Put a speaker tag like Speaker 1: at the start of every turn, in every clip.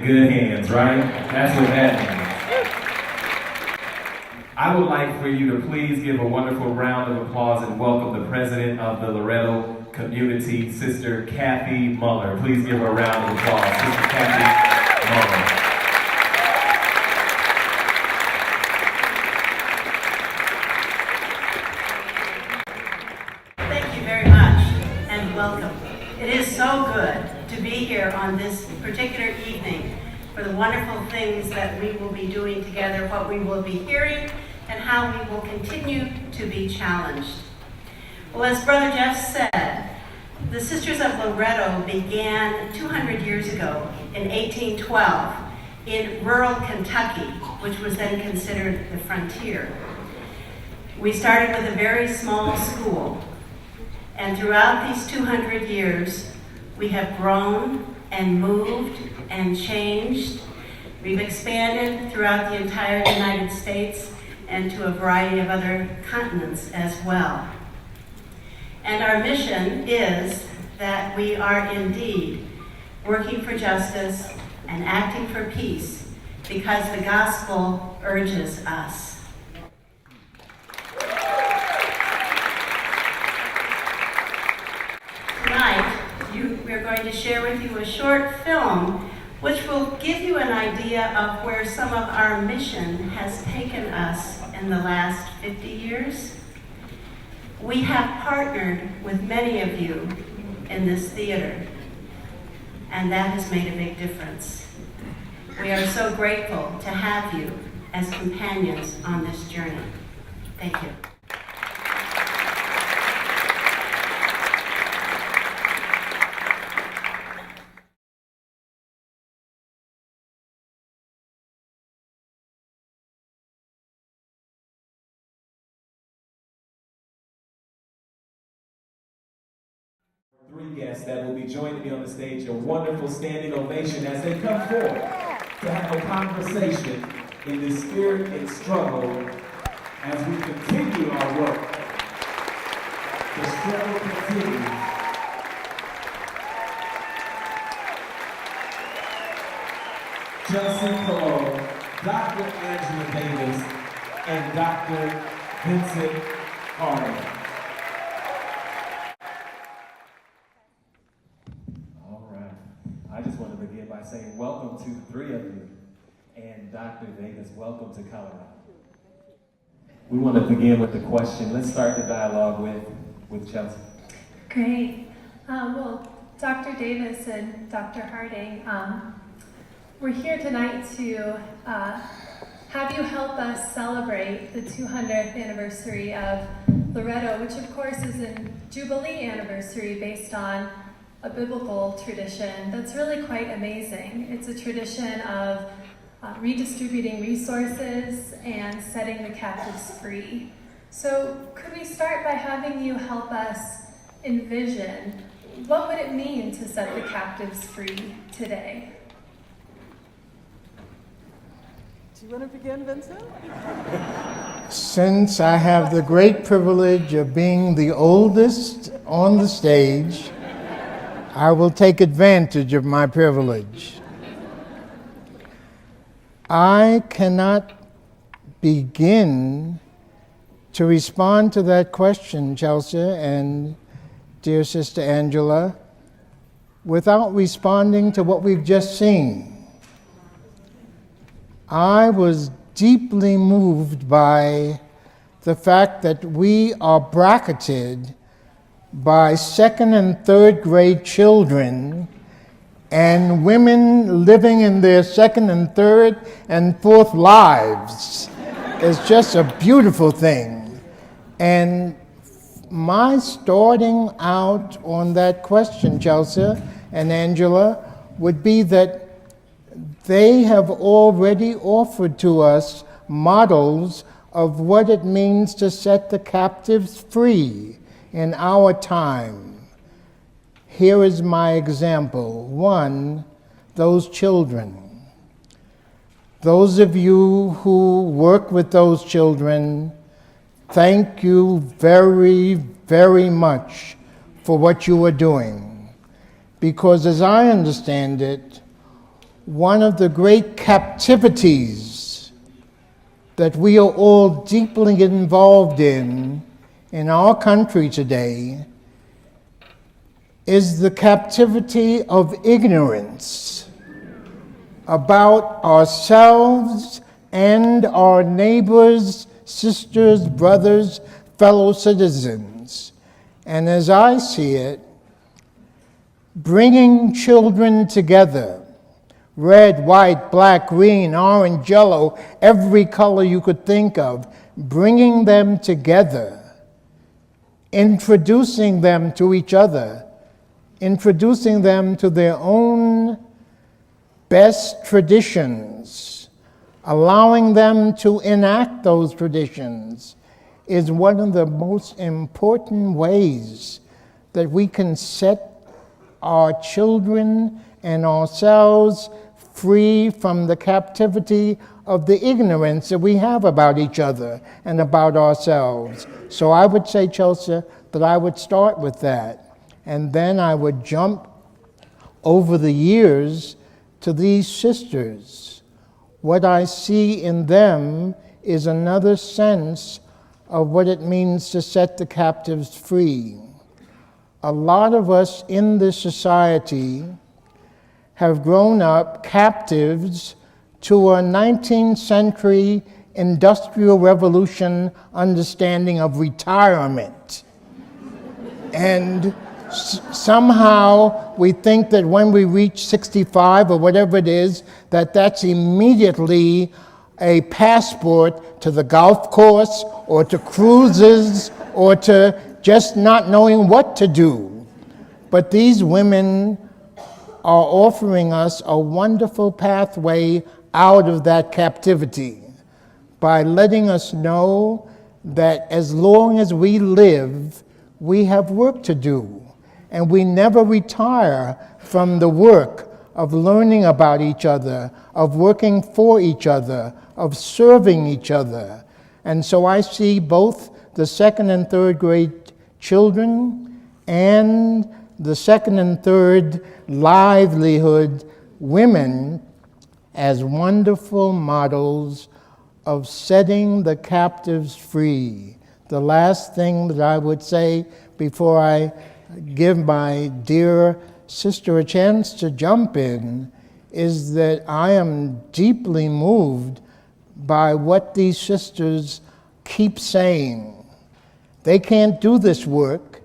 Speaker 1: good hands, right? That's what that means. I would like for you to please give a wonderful round of applause and welcome the president of the Loretto community, Sister Kathy Muller. Please give her a round of applause, Sister Kathy Muller.
Speaker 2: Thank you very much and welcome. It is so good to be here on this particular evening for the wonderful things that we will be doing together, what we will be hearing, and how we will continue to be challenged. Well, as Brother Jeff said, the Sisters of Loretto began 200 years ago in 1812 in rural Kentucky, which was then considered the frontier. We started with a very small school, and throughout these 200 years, we have grown and moved and changed. We've expanded throughout the entire United States and to a variety of other continents as well. And our mission is that we are indeed working for justice and acting for peace because the gospel urges us. Tonight, we're going to share with you a short film which will give you an idea of where some of our mission has taken us in the last 50 years. We have partnered with many of you in this theater, and that has made a big difference. We are so grateful to have you as companions on this journey. Thank you.
Speaker 1: Three guests that will be joining me on the stage, a wonderful standing ovation as they come forward to have a conversation in the spirit and struggle as we continue our work. The struggle continues. Chelsea Cole, Dr. Angela Davis, and Dr. Vincent Harding. I just want to begin by saying welcome to the three of you, and Dr. Davis, welcome to Colorado. We want to begin with the question. Let's start the dialogue with Chelsea.
Speaker 3: Great. Well, Dr. Davis and Dr. Harding, we're here tonight to have you help us celebrate the 200th anniversary of Loretto, which of course is a Jubilee anniversary based on a biblical tradition that's really quite amazing. It's a tradition of redistributing resources and setting the captives free. So could we start by having you help us envision what would it mean to set the captives free today?
Speaker 4: Do you want to begin, Vincent?
Speaker 5: Since I have the great privilege of being the oldest on the stage, I will take advantage of my privilege. I cannot begin to respond to that question, Chelsea and dear Sister Angela, without responding to what we've just seen. I was deeply moved by the fact that we are bracketed by second and third grade children and women living in their second and third and fourth lives. It's just a beautiful thing. And my starting out on that question, Chelsea and Angela, would be that they have already offered to us models of what it means to set the captives free in our time. Here is my example. One, those children. Those of you who work with those children, thank you very, very much for what you are doing. Because as I understand it, one of the great captivities that we are all deeply involved in our country today is the captivity of ignorance about ourselves and our neighbors, sisters, brothers, fellow citizens. And as I see it, bringing children together, red, white, black, green, orange, yellow, every color you could think of, bringing them together, introducing them to each other, introducing them to their own best traditions, allowing them to enact those traditions is one of the most important ways that we can set our children and ourselves free from the captivity of the ignorance that we have about each other and about ourselves. So I would say, Chelsea, that I would start with that. And then I would jump over the years to these sisters. What I see in them is another sense of what it means to set the captives free. A lot of us in this society have grown up captives to a 19th century industrial revolution understanding of retirement. And somehow we think that when we reach 65 or whatever it is, that that's immediately a passport to the golf course or to cruises or to just not knowing what to do. But these women are offering us a wonderful pathway out of that captivity by letting us know that as long as we live, we have work to do. And we never retire from the work of learning about each other, of working for each other, of serving each other. And so I see both the second and third grade children and the second and third livelihood women as wonderful models of setting the captives free. The last thing that I would say before I give my dear sister a chance to jump in is that I am deeply moved by what these sisters keep saying. They can't do this work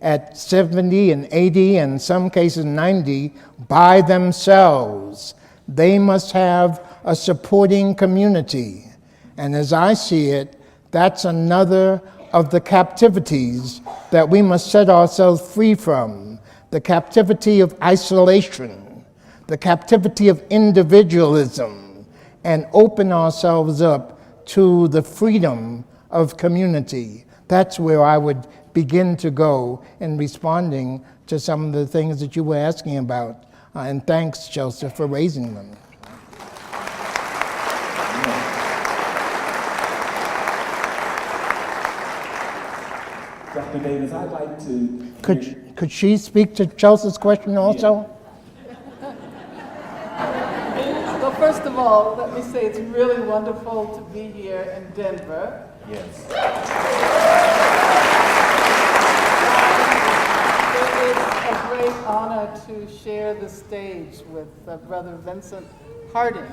Speaker 5: at 70 and 80 and in some cases 90 by themselves. They must have a supporting community. And as I see it, that's another of the captivities that we must set ourselves free from. The captivity of isolation, the captivity of individualism, and open ourselves up to the freedom of community. That's where I would begin to go in responding to some of the things that you were asking about. And thanks, Chelsea, for raising them.
Speaker 1: Dr. Davis, I'd like to...
Speaker 5: Could she speak to Chelsea's question also?
Speaker 4: Well, first of all, let me say it's really wonderful to be here in Denver.
Speaker 1: Yes.
Speaker 4: It is a great honor to share the stage with Brother Vincent Harding,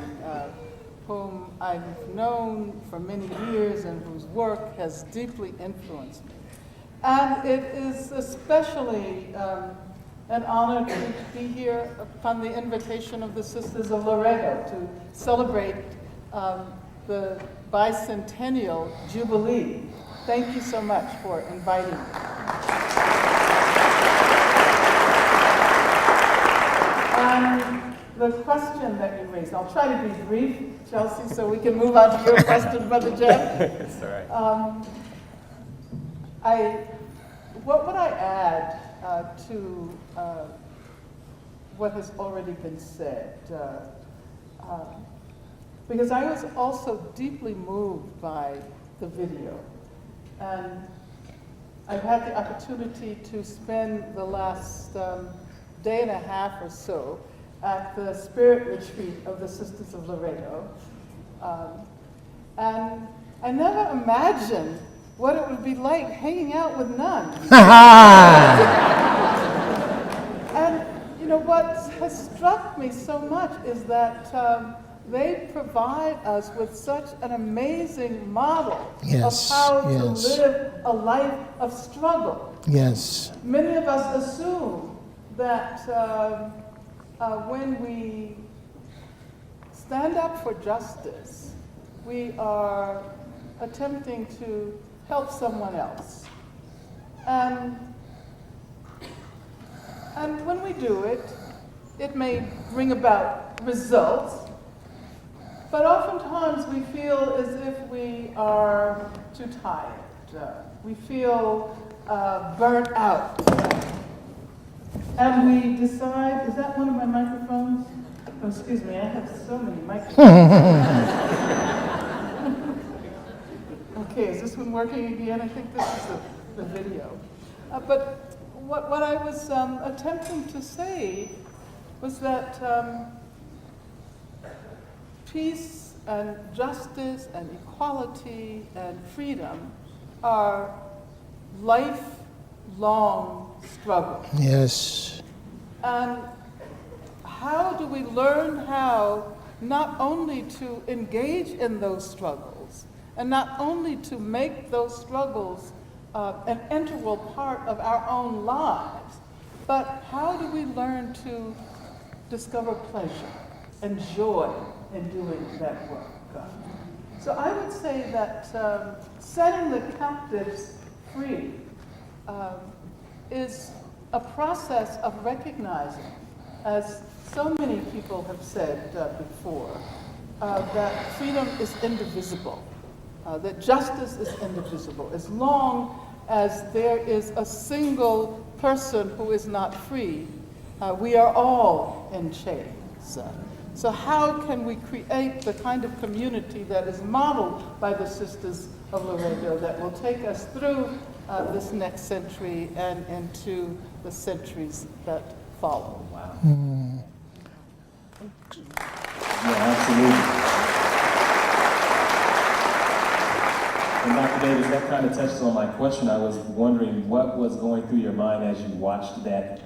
Speaker 4: whom I've known for many years and whose work has deeply influenced me. And it is especially an honor to be here upon the invitation of the Sisters of Loreto to celebrate the bicentennial jubilee. Thank you so much for inviting me. And the question that you raised, I'll try to be brief, Chelsea, so we can move on to your question, Brother Jeff.
Speaker 1: That's all right.
Speaker 4: What would I add to what has already been said? Because I was also deeply moved by the video. And I've had the opportunity to spend the last day and a half or so at the spirit retreat of the Sisters of Laredo. And I never imagined what it would be like hanging out with nuns. And you know, what has struck me so much is that they provide us with such an amazing model
Speaker 5: Yes,
Speaker 4: of how
Speaker 5: yes.
Speaker 4: to live a life of struggle.
Speaker 5: Yes.
Speaker 4: Many of us assume that when we stand up for justice, we are attempting to help someone else. And when we do it, it may bring about results, but oftentimes we feel as if we are too tired. We feel burnt out. And we decide, is that one of my microphones? Oh, excuse me, I have so many microphones. Okay, is this one working again? I think this is the video. But what I was attempting to say was that peace and justice and equality and freedom are lifelong struggles.
Speaker 5: Yes.
Speaker 4: And how do we learn how not only to engage in those struggles and not only to make those struggles an integral part of our own lives, but how do we learn to discover pleasure and joy in doing that work? So I would say that setting the captives free is a process of recognizing, as so many people have said before, that freedom is indivisible, that justice is indivisible. As long as there is a single person who is not free, we are all in chains. So how can we create the kind of community that is modeled by the Sisters of Laredo that will take us through this next century and into the centuries that follow?
Speaker 1: Wow. Yeah, absolutely. And Dr. Davis, that kind of touches on my question. I was wondering what was going through your mind as you watched that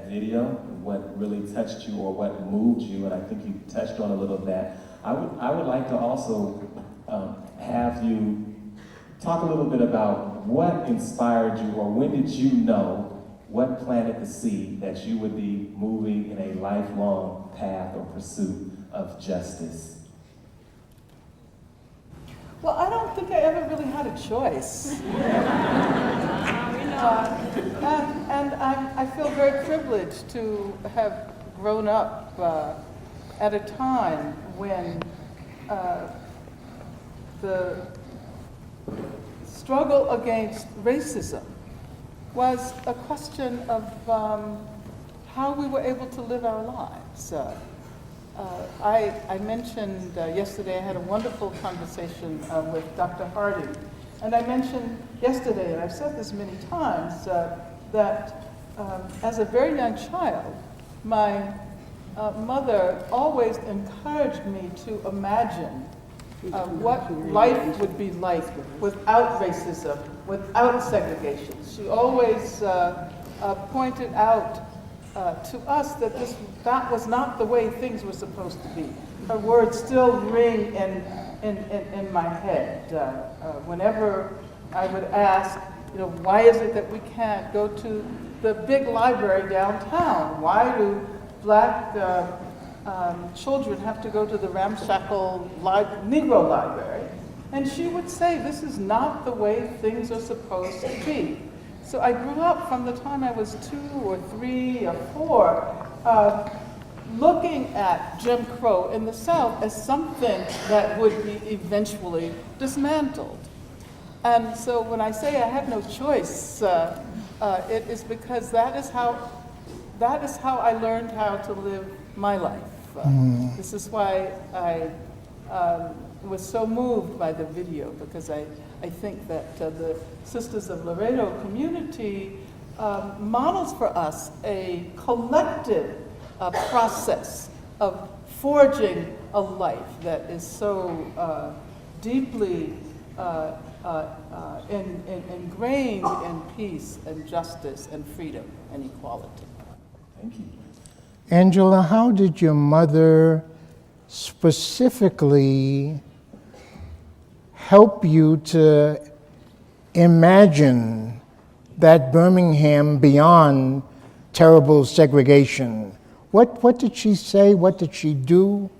Speaker 1: video, what really touched you or what moved you, and I think you touched on a little of that. I would like to also have you talk a little bit about what inspired you, or when did you know, what planted the seed that you would be moving in a lifelong path or pursuit of justice?
Speaker 4: Well, I don't think I ever really had a choice. And I feel very privileged to have grown up at a time when the struggle against racism was a question of how we were able to live our lives. I mentioned yesterday, I had a wonderful conversation with Dr. Harding, and I mentioned yesterday, and I've said this many times, that as a very young child, my mother always encouraged me to imagine what life would be like without racism, without segregation. She always pointed out to us that that was not the way things were supposed to be. Her words still ring in my head. Whenever I would ask, why is it that we can't go to the big library downtown? Why do black children have to go to the ramshackle Negro library? And she would say, this is not the way things are supposed to be. So I grew up from the time I was 2 or 3 or 4, looking at Jim Crow in the South as something that would be eventually dismantled. And so when I say I had no choice, it is because that is how I learned how to live my life. This is why I was so moved by the video, because I think that the Sisters of Laredo community models for us a collective process of forging a life that is so deeply ingrained in peace and justice and freedom and equality.
Speaker 1: Thank you.
Speaker 5: Angela, how did your mother specifically help you to imagine that Birmingham beyond terrible segregation? What did she say? What did she do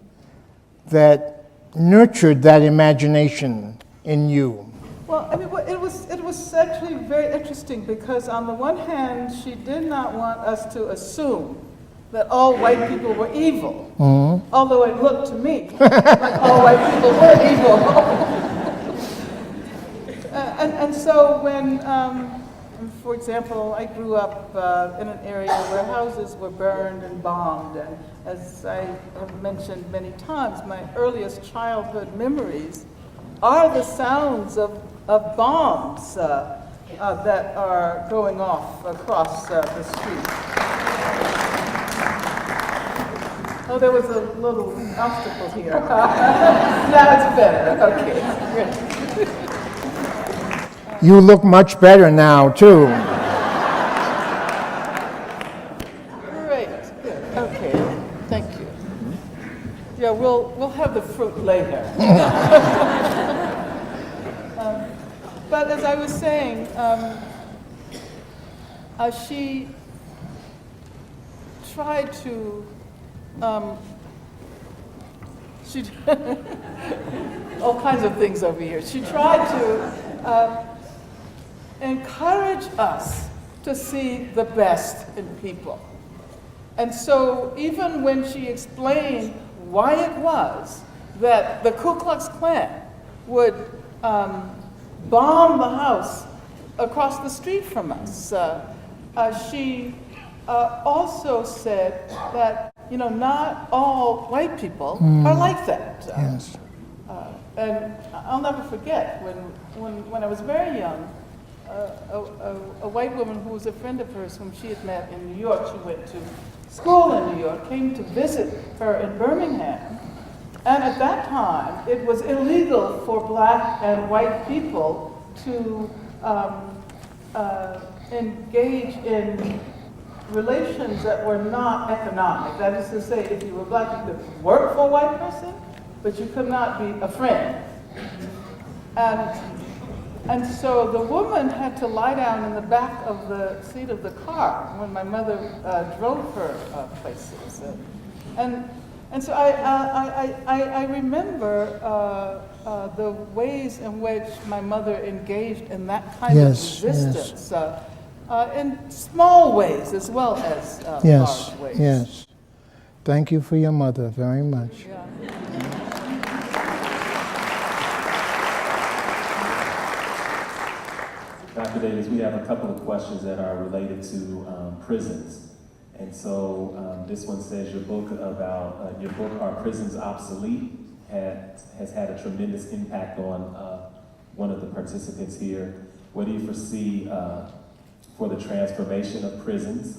Speaker 5: that nurtured that imagination in you?
Speaker 4: Well, I mean, it was actually very interesting because on the one hand, she did not want us to assume that all white people were evil, although it looked to me like all white people were evil. and so when, for example, I grew up in an area where houses were burned and bombed, and as I have mentioned many times, my earliest childhood memories are the sounds of bombs that are going off across the street. Oh, there was a little obstacle here. Now it's better. Okay, great.
Speaker 5: You look much better now, too.
Speaker 4: Great. Good. Okay. Thank you. Yeah, we'll have the fruit later. But as I was saying, she tried to. She all kinds of things over here. She tried to encourage us to see the best in people. And so even when she explained why it was that the Ku Klux Klan would bomb the house across the street from us, she also said that, not all white people are like that.
Speaker 5: Yes.
Speaker 4: And I'll never forget when I was very young, a white woman who was a friend of hers whom she had met in New York, she went to school in New York, came to visit her in Birmingham. And at that time, it was illegal for black and white people to engage in relations that were not economic. That is to say, if you were black, you could work for a white person, but you could not be a friend. And so the woman had to lie down in the back of the seat of the car when my mother drove her places. And so I remember the ways in which my mother engaged in that kind of resistance, in small ways as well as large ways.
Speaker 5: Yes. Thank you for your mother very much.
Speaker 4: Yeah.
Speaker 1: Dr. Davis, we have a couple of questions that are related to prisons. And so this one says your book, Are Prisons Obsolete? Has had a tremendous impact on one of the participants here. What do you foresee for the transformation of prisons,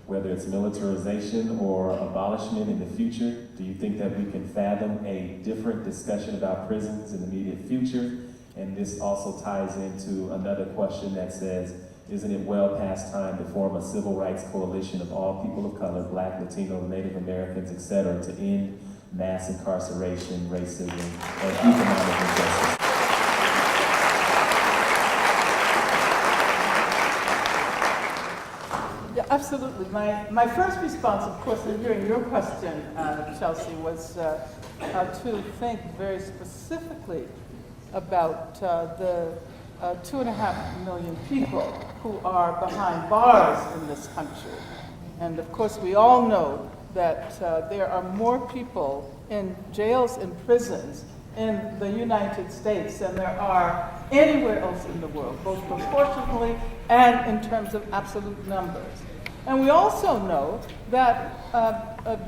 Speaker 1: whether it's militarization or abolishment in the future? Do you think that we can fathom a different discussion about prisons in the immediate future? And this also ties into another question that says, isn't it well past time to form a civil rights coalition of all people of color, Black, Latino, Native Americans, etc., to end mass incarceration, racism, and economic injustice?
Speaker 4: Yeah, absolutely. My first response, of course, in hearing your question, Chelsea, was to think very specifically about the 2.5 million people who are behind bars in this country. And of course, we all know that there are more people in jails and prisons in the United States than there are anywhere else in the world, both proportionally and in terms of absolute numbers. And we also know that a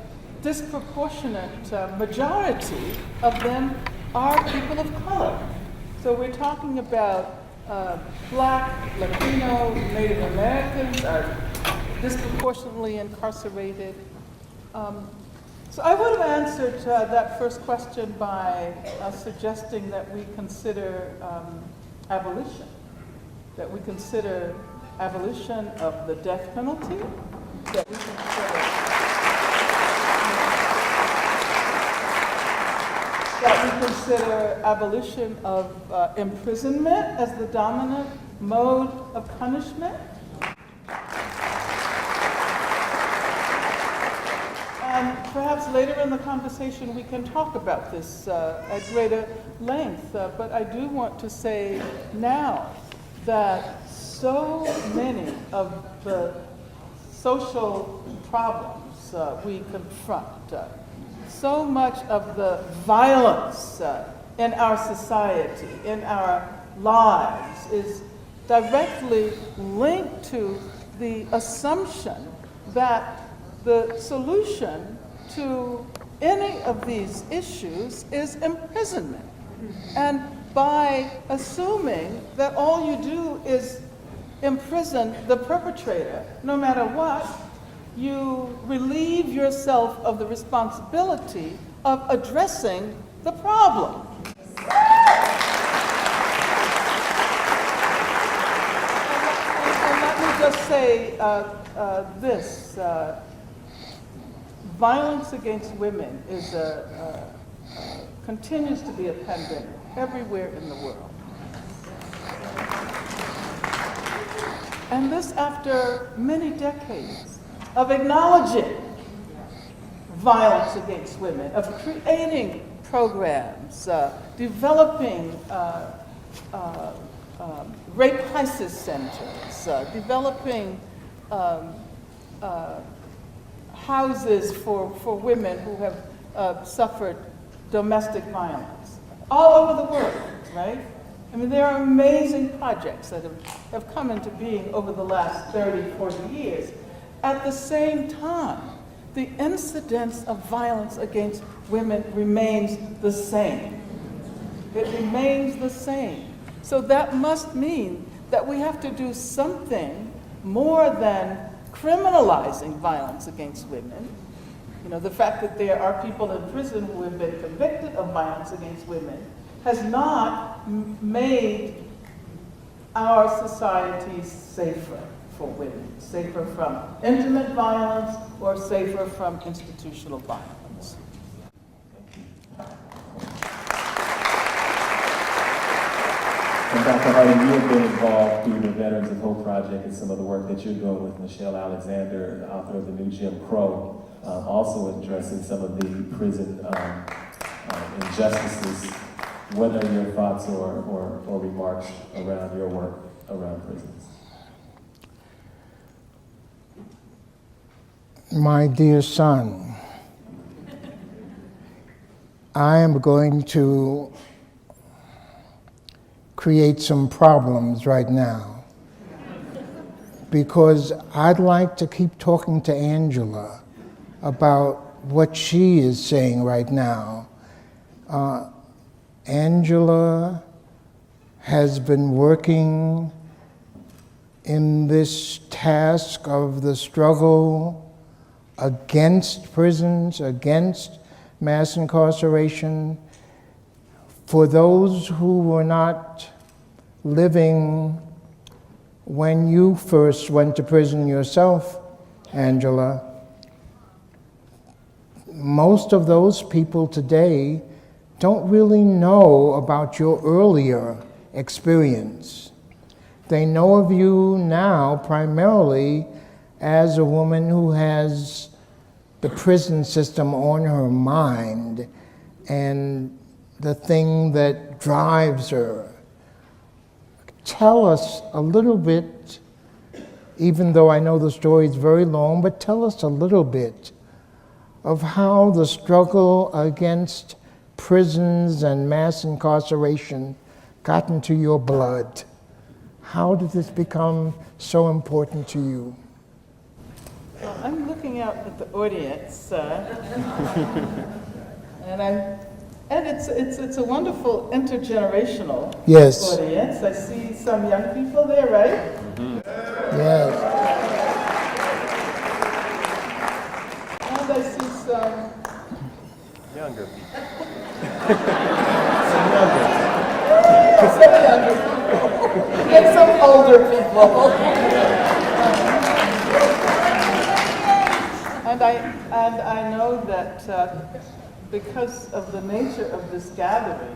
Speaker 4: disproportionate majority of them are people of color. So we're talking about Black, Latino, Native Americans are disproportionately incarcerated. So I would have answered that first question by suggesting that we consider abolition, that we consider abolition of the death penalty, that we consider abolition of imprisonment as the dominant mode of punishment. And perhaps later in the conversation we can talk about this at greater length, but I do want to say now that so many of the social problems we confront, so much of the violence in our society, in our lives, is directly linked to the assumption that the solution to any of these issues is imprisonment. And by assuming that all you do is imprison the perpetrator, no matter what, you relieve yourself of the responsibility of addressing the problem. And let me just say this. Violence against women is continues to be a pandemic everywhere in the world. And this after many decades of acknowledging violence against women, of creating programs, developing rape crisis centers, developing houses for women who have suffered domestic violence all over the world, right? I mean, there are amazing projects that have come into being over the last 30, 40 years. At the same time, the incidence of violence against women remains the same. It remains the same. So that must mean that we have to do something more than criminalizing violence against women. You know, the fact that there are people in prison who have been convicted of violence against women has not made our society safer for women, safer from intimate violence or safer from institutional violence.
Speaker 1: And Dr. Harding, you have been involved through the Veterans of Hope Project and some of the work that you're doing with Michelle Alexander, the author of the new Jim Crow, also addressing some of the prison injustices. What are your thoughts or remarks around your work around prisons?
Speaker 5: My dear son, I am going to create some problems right now because I'd like to keep talking to Angela about what she is saying right now. Angela has been working in this task of the struggle against prisons, against mass incarceration, for those who were not living when you first went to prison yourself, Angela. Most of those people today don't really know about your earlier experience. They know of you now primarily as a woman who has the prison system on her mind and the thing that drives her. Tell us a little bit, even though I know the story is very long, but tell us a little bit of how the struggle against prisons and mass incarceration got into your blood. How did this become so important to you?
Speaker 4: Well, I'm looking out at the audience, and it's a wonderful intergenerational
Speaker 5: Yes.
Speaker 4: audience. I see some young people there, right?
Speaker 5: Yes.
Speaker 4: And I see And some older people. And I know that because of the nature of this gathering,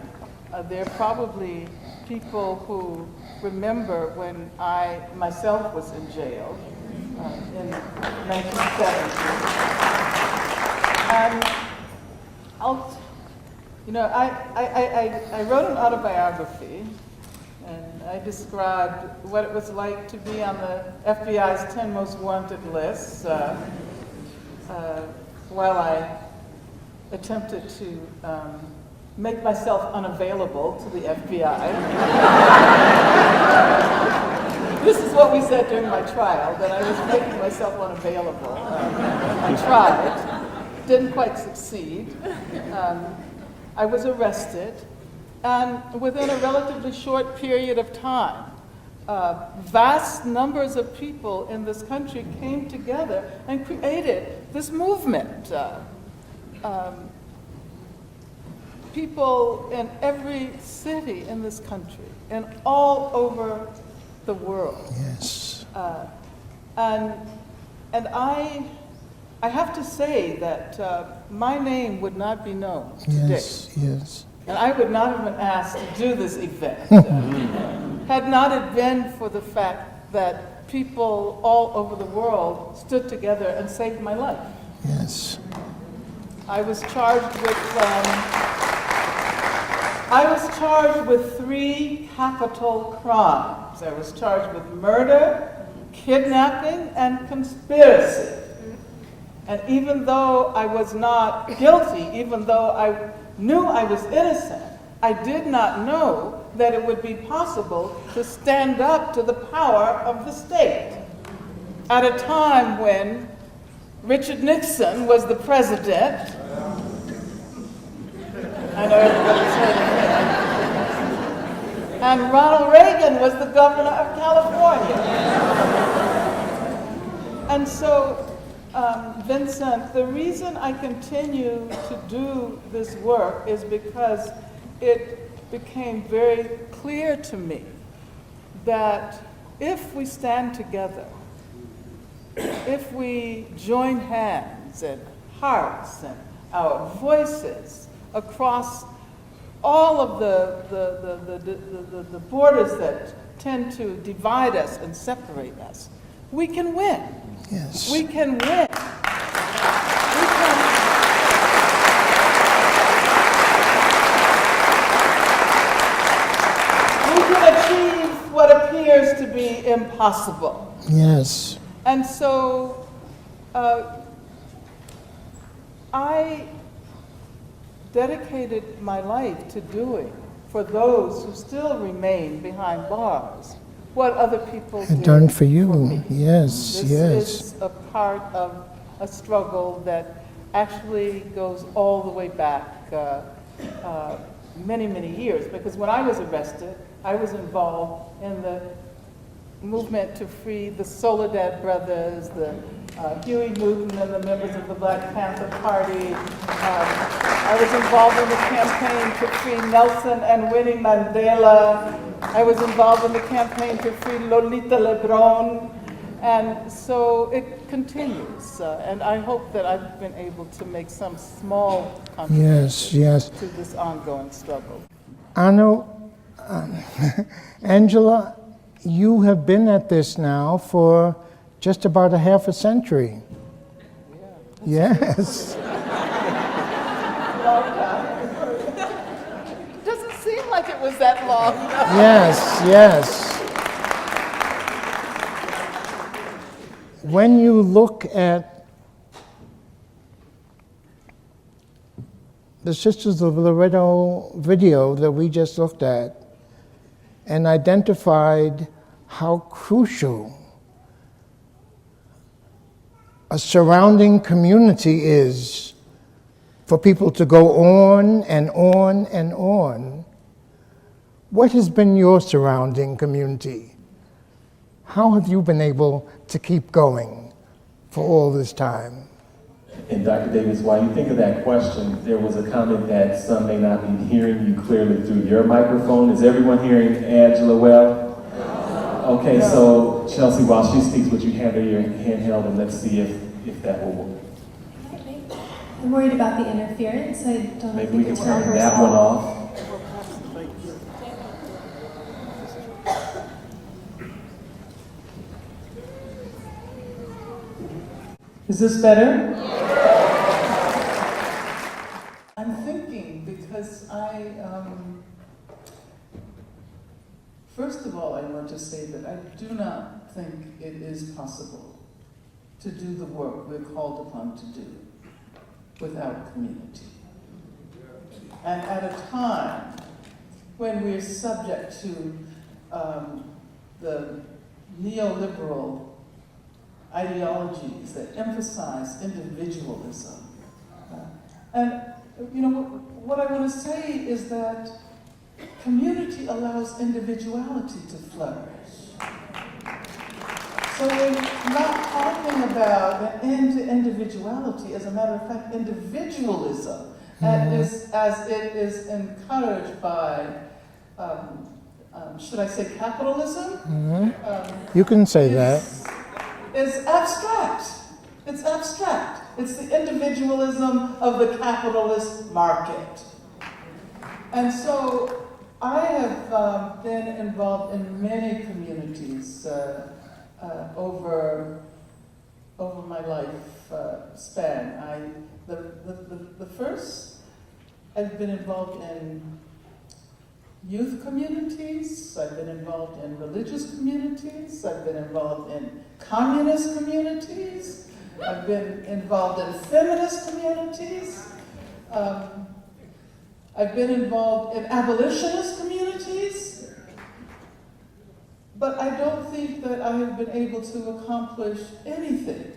Speaker 4: there are probably people who remember when I myself was in jail in 1970. And I wrote an autobiography, and I described what it was like to be on the FBI's 10 most wanted lists while I attempted to make myself unavailable to the FBI. This is what we said during my trial, that I was making myself unavailable. I tried, didn't quite succeed. I was arrested, and within a relatively short period of time, vast numbers of people in this country came together and created this movement. People in every city in this country and all over the world.
Speaker 5: Yes.
Speaker 4: And I have to say that my name would not be known today.
Speaker 5: Yes, yes.
Speaker 4: And I would not have been asked to do this event had not it been for the fact that people all over the world stood together and saved my life.
Speaker 5: Yes.
Speaker 4: I was charged with 3 capital crimes. I was charged with murder, kidnapping, and conspiracy. And even though I was not guilty, even though I knew I was innocent, I did not know that it would be possible to stand up to the power of the state at a time when Richard Nixon was the president. I know everybody's heard of him. And Ronald Reagan was the governor of California. And so, Vincent, the reason I continue to do this work is because it became very clear to me that if we stand together, if we join hands and hearts and our voices across all of the borders that tend to divide us and separate us, we can win.
Speaker 5: Yes.
Speaker 4: We can win. We can achieve what appears to be impossible.
Speaker 5: Yes.
Speaker 4: And so I dedicated my life to doing for those who still remain behind bars what other people did
Speaker 5: Done for you.
Speaker 4: me.
Speaker 5: Yes,
Speaker 4: This
Speaker 5: yes.
Speaker 4: is a part of a struggle that actually goes all the way back many, many years. Because when I was arrested, I was involved in the movement to free the Soledad brothers, the Huey Newton and the members of the Black Panther Party. I was involved in the campaign to free Nelson and Winnie Mandela. I was involved in the campaign to free Lolita Lebron. And so it continues. And I hope that I've been able to make some small contribution
Speaker 5: Yes.
Speaker 4: to this ongoing struggle.
Speaker 5: Anno, Angela, you have been at this now for just about a half a century. Yes.
Speaker 4: Long time. Doesn't seem like it was that long.
Speaker 5: Yes. When you look at the Sisters of Loretto video that we just looked at and identified how crucial a surrounding community is for people to go on and on and on, what has been your surrounding community? How have you been able to keep going for all this time?
Speaker 1: And Dr. Davis, while you think of that question, there was a comment that some may not be hearing you clearly through your microphone. Is everyone hearing Angela well? Okay, so Chelsea, while she speaks, would you hand her your handheld and let's see if that will work.
Speaker 3: I'm worried about the interference. I don't know if
Speaker 1: Maybe we
Speaker 3: you
Speaker 1: can
Speaker 3: can tell
Speaker 1: turn
Speaker 3: her
Speaker 1: that
Speaker 3: so.
Speaker 1: one off. Is this better?
Speaker 4: I'm thinking because first of all, I want to say that I do not think it is possible to do the work we're called upon to do without community. And at a time when we're subject to the neoliberal ideologies that emphasize individualism. And you know, what I want to say is that community allows individuality to flourish. So we're not talking about an end to individuality. As a matter of fact, individualism, as it is encouraged by, should I say capitalism?
Speaker 5: You can say that.
Speaker 4: Is abstract. It's abstract. It's the individualism of the capitalist market. And so I have been involved in many communities over my life span. The first, I've been involved in youth communities, I've been involved in religious communities, I've been involved in communist communities, I've been involved in feminist communities, I've been involved in abolitionist communities, but I don't think that I have been able to accomplish anything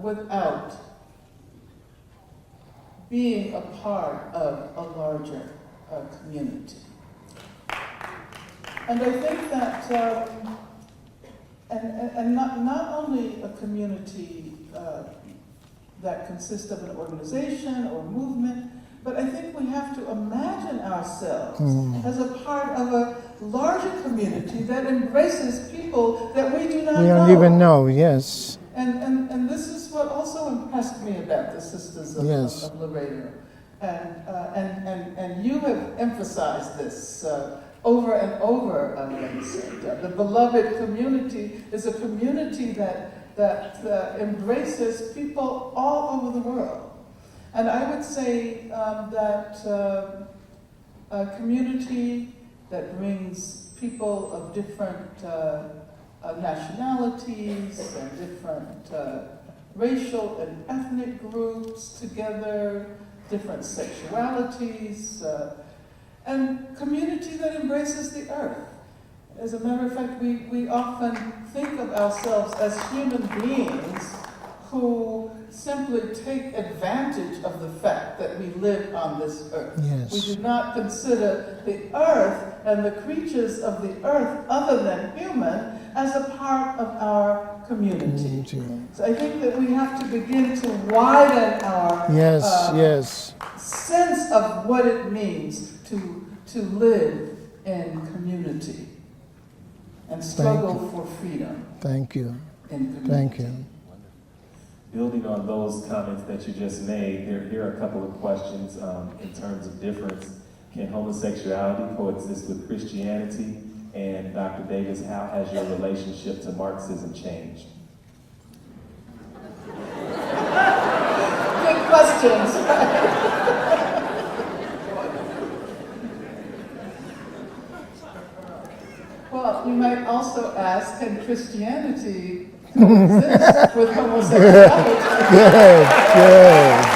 Speaker 4: without being a part of a larger community. And I think that, and not only a community that consists of an organization or movement, but I think we have to imagine ourselves as a part of a larger community that embraces people that we do not know.
Speaker 5: We don't even know, yes.
Speaker 4: And this is what also impressed me about the Sisters of,
Speaker 5: Yes.
Speaker 4: of Laredo. And you have emphasized this over and over, Vincent. The beloved community is a community that embraces people all over the world. And I would say that a community that brings people of different nationalities and different racial and ethnic groups together, different sexualities, and community that embraces the earth. As a matter of fact, we often think of ourselves as human beings who simply take advantage of the fact that we live on this earth.
Speaker 5: Yes.
Speaker 4: We do not consider the earth and the creatures of the earth other than human as a part of our community. So I think that we have to begin to widen our
Speaker 5: Yes.
Speaker 4: sense of what it means to live in community and struggle for freedom
Speaker 5: Thank you.
Speaker 4: in community.
Speaker 5: Thank you.
Speaker 1: Building on those comments that you just made, here are a couple of questions in terms of difference. Can homosexuality coexist with Christianity? And Dr. Davis, how has your relationship to Marxism changed?
Speaker 4: Good questions. Well, you might also ask, can Christianity coexist with homosexuality?
Speaker 5: Good.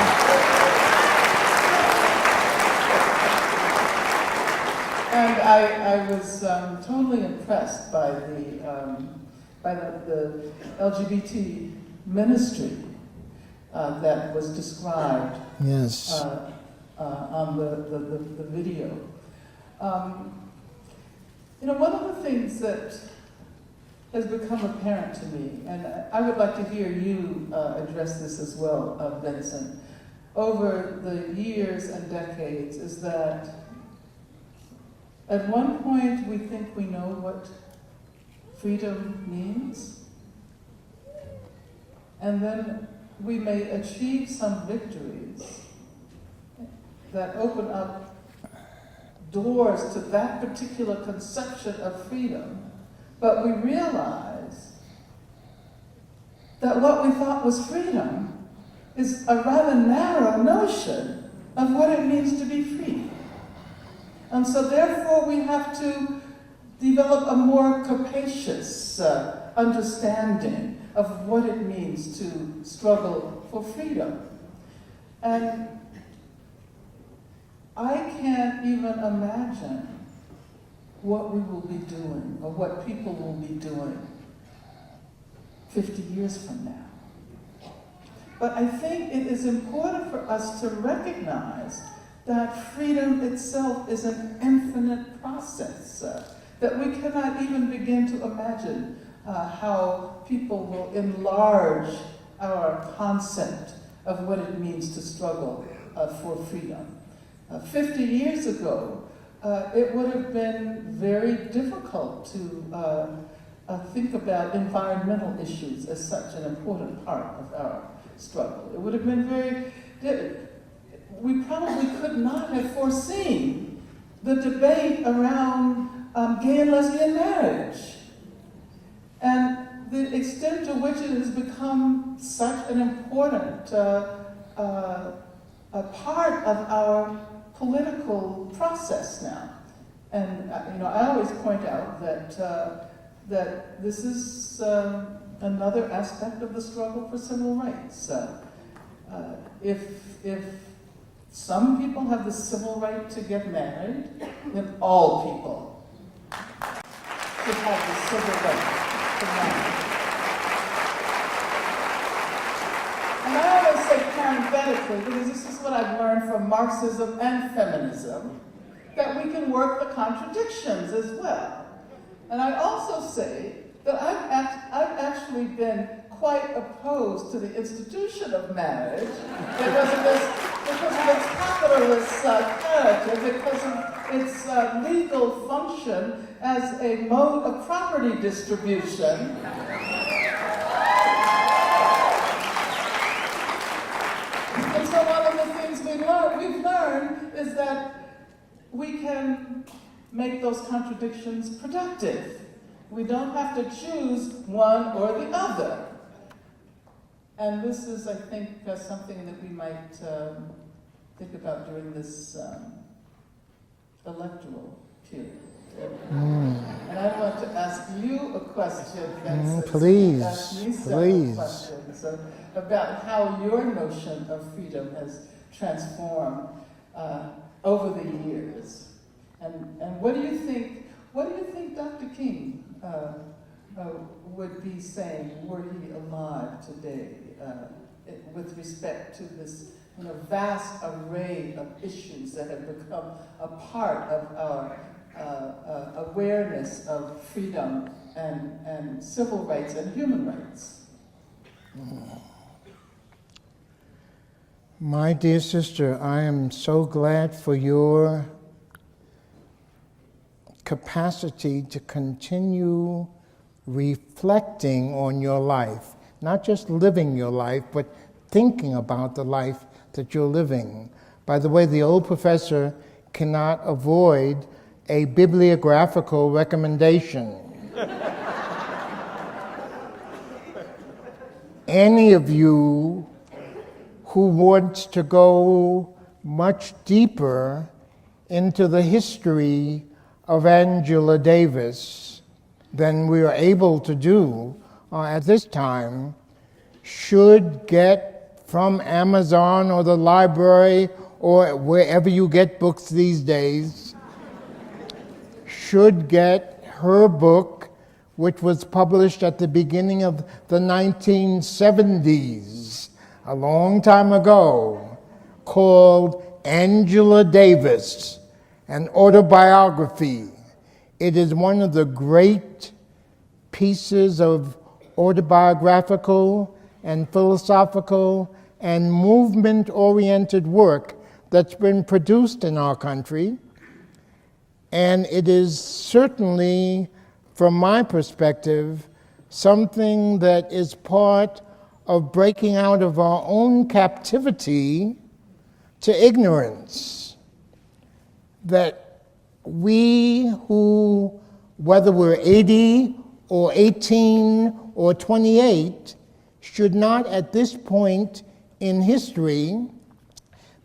Speaker 4: And I was totally impressed by the LGBT ministry that was described
Speaker 5: Yes.
Speaker 4: on the video. You know, one of the things that has become apparent to me, and I would like to hear you address this as well, Vincent, over the years and decades, is that at one point we think we know what freedom means, and then we may achieve some victories that open up doors to that particular conception of freedom, but we realize that what we thought was freedom is a rather narrow notion of what it means to be free. And so therefore we have to develop a more capacious understanding of what it means to struggle for freedom. And I can't even imagine what we will be doing or what people will be doing 50 years from now. But I think it is important for us to recognize that freedom itself is an infinite process, that we cannot even begin to imagine how people will enlarge our concept of what it means to struggle for freedom. 50 years ago, it would have been very difficult to think about environmental issues as such an important part of our struggle. It would have been we probably could not have foreseen the debate around gay and lesbian marriage and the extent to which it has become such an important a part of our political process now. And I always point out that this is another aspect of the struggle for civil rights. If some people have the civil right to get married, then all people should have the civil right to marry. And I always say parenthetically, because this is what I've learned from Marxism and feminism, that we can work the contradictions as well. And I also say that I've actually been quite opposed to the institution of marriage because of its capitalist character, because of its legal function as a mode of property distribution. And so one of the things we've learned is that we can make those contradictions productive. We don't have to choose one or the other. And this is, I think, something that we might think about during this electoral period. And I want to ask you a question, Vincent.
Speaker 5: Please,
Speaker 4: ask me several
Speaker 5: please.
Speaker 4: questions about how your notion of freedom has transformed over the years. And what do you think Dr. King would be saying were he alive today with respect to this vast array of issues that have become a part of our awareness of freedom and civil rights and human rights?
Speaker 5: My dear sister, I am so glad for your capacity to continue reflecting on your life, not just living your life, but thinking about the life that you're living. By the way, the old professor cannot avoid a bibliographical recommendation. Any of you who wants to go much deeper into the history of Angela Davis than we are able to do at this time should get from Amazon or the library or wherever you get books these days, should get her book, which was published at the beginning of the 1970s, a long time ago, called Angela Davis, an autobiography. It is one of the great pieces of autobiographical and philosophical and movement-oriented work that's been produced in our country. And it is certainly, from my perspective, something that is part of breaking out of our own captivity to ignorance. That we who, whether we're 80 or 18 or 28, should not at this point in history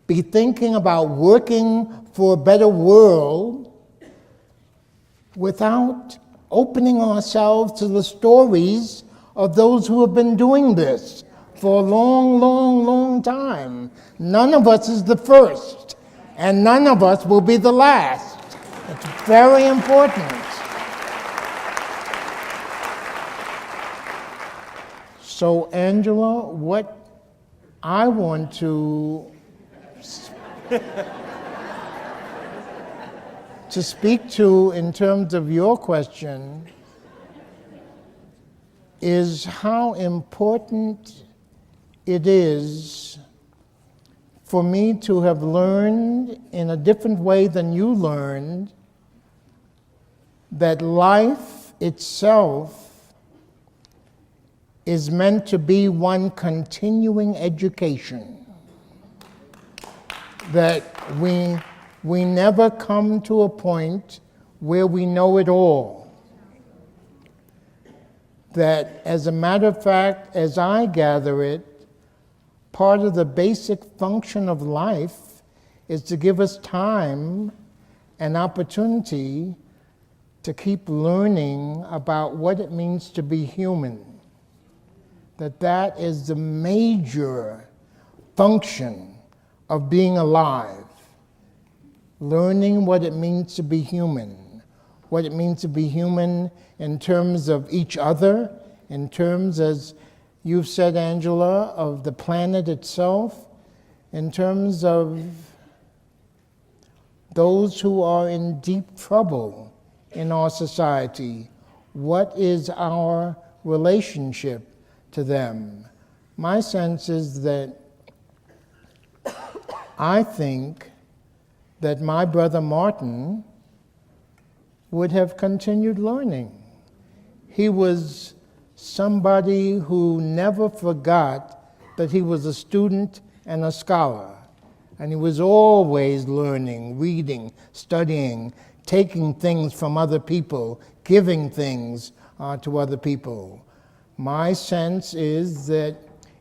Speaker 5: be thinking about working for a better world without opening ourselves to the stories of those who have been doing this for a long, long, long time. None of us is the first, and none of us will be the last. It's very important. So, Angela, what I want to speak to in terms of your question is how important it is for me to have learned in a different way than you learned that life itself is meant to be one continuing education. That we never come to a point where we know it all. That, as a matter of fact, as I gather it, part of the basic function of life is to give us time and opportunity to keep learning about what it means to be human. That is the major function of being alive. Learning what it means to be human. What it means to be human in terms of each other, in terms, as you've said, Angela, of the planet itself, in terms of those who are in deep trouble in our society. What is our relationship to them? My sense is that I think that my brother Martin would have continued learning. He was somebody who never forgot that he was a student and a scholar. And he was always learning, reading, studying, taking things from other people, giving things to other people. My sense is that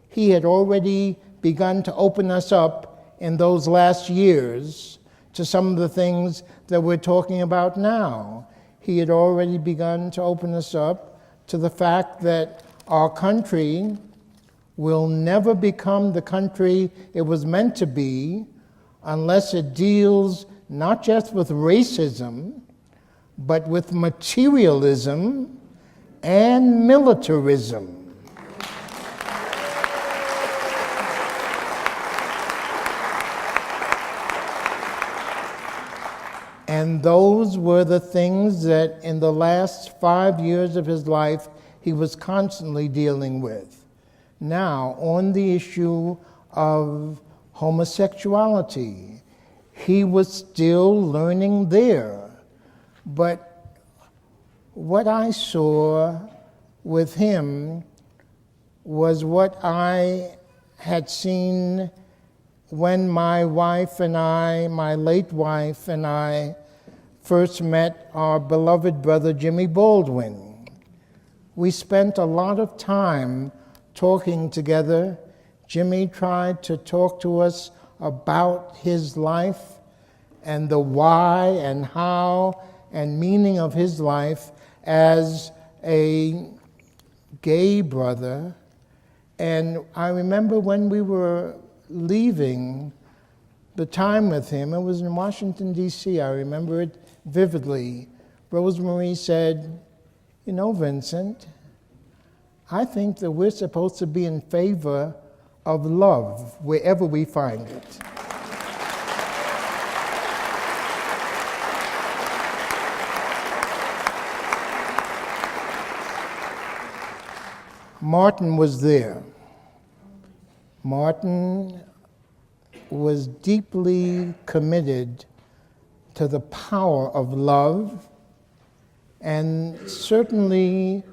Speaker 5: he had already begun to open us up in those last years to some of the things that we're talking about now. He had already begun to open us up to the fact that our country will never become the country it was meant to be unless it deals not just with racism, but with materialism and militarism. And those were the things that in the last 5 years of his life he was constantly dealing with. Now, on the issue of homosexuality, he was still learning there. But what I saw with him was what I had seen when my wife and I, my late wife and I, first met our beloved brother Jimmy Baldwin. We spent a lot of time talking together. Jimmy tried to talk to us about his life and the why and how and meaning of his life as a gay brother. And I remember when we were leaving the time with him, it was in Washington, D.C., I remember it vividly. Rosemarie said, "You know, Vincent, I think that we're supposed to be in favor of love wherever we find it." Martin was there. Martin was deeply committed to the power of love, and certainly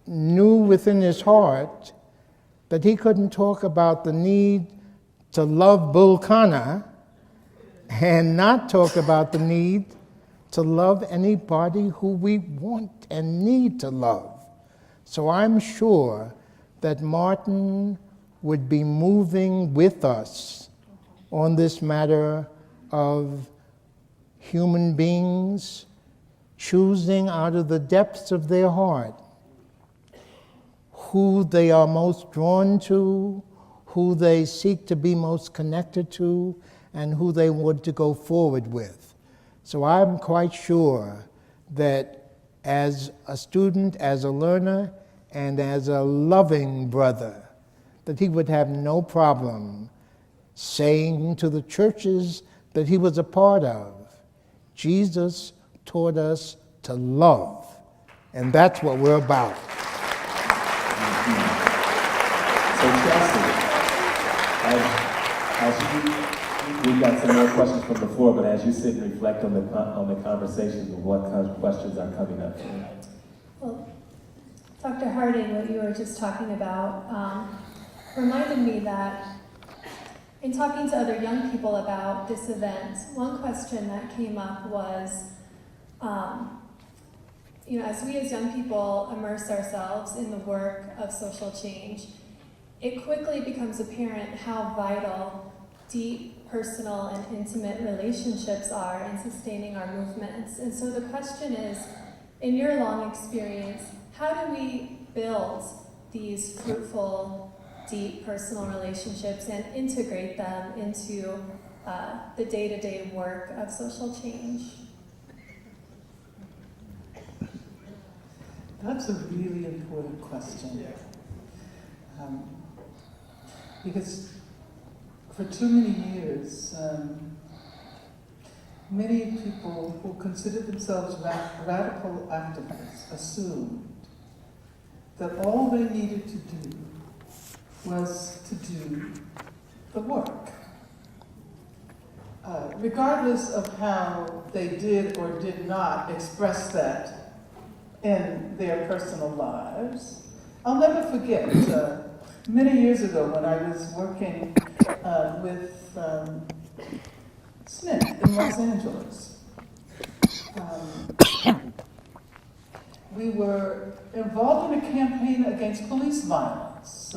Speaker 5: knew within his heart that he couldn't talk about the need to love Bull Connor and not talk about the need to love anybody who we want and need to love. So I'm sure that Martin would be moving with us on this matter of human beings choosing out of the depths of their heart who they are most drawn to, who they seek to be most connected to, and who they want to go forward with. So I'm quite sure that as a student, as a learner, and as a loving brother, that he would have no problem saying to the churches that he was a part of, Jesus taught us to love, and that's what we're about.
Speaker 1: So Chelsea, we've got some more questions from the floor, but as you sit and reflect on the conversations, what kind of questions are coming up?
Speaker 3: Well, Dr. Harding, what you were just talking about reminded me that in talking to other young people about this event, one question that came up was, as we as young people immerse ourselves in the work of social change, it quickly becomes apparent how vital deep, personal, and intimate relationships are in sustaining our movements. And so the question is, in your long experience, how do we build these fruitful, deep personal relationships and integrate them into the day-to-day work of social change?
Speaker 4: That's a really important question. Because for too many years, many people who considered themselves radical activists assumed that all they needed to do was to do the work. Regardless of how they did or did not express that in their personal lives. I'll never forget, many years ago when I was working with Smith in Los Angeles, we were involved in a campaign against police violence.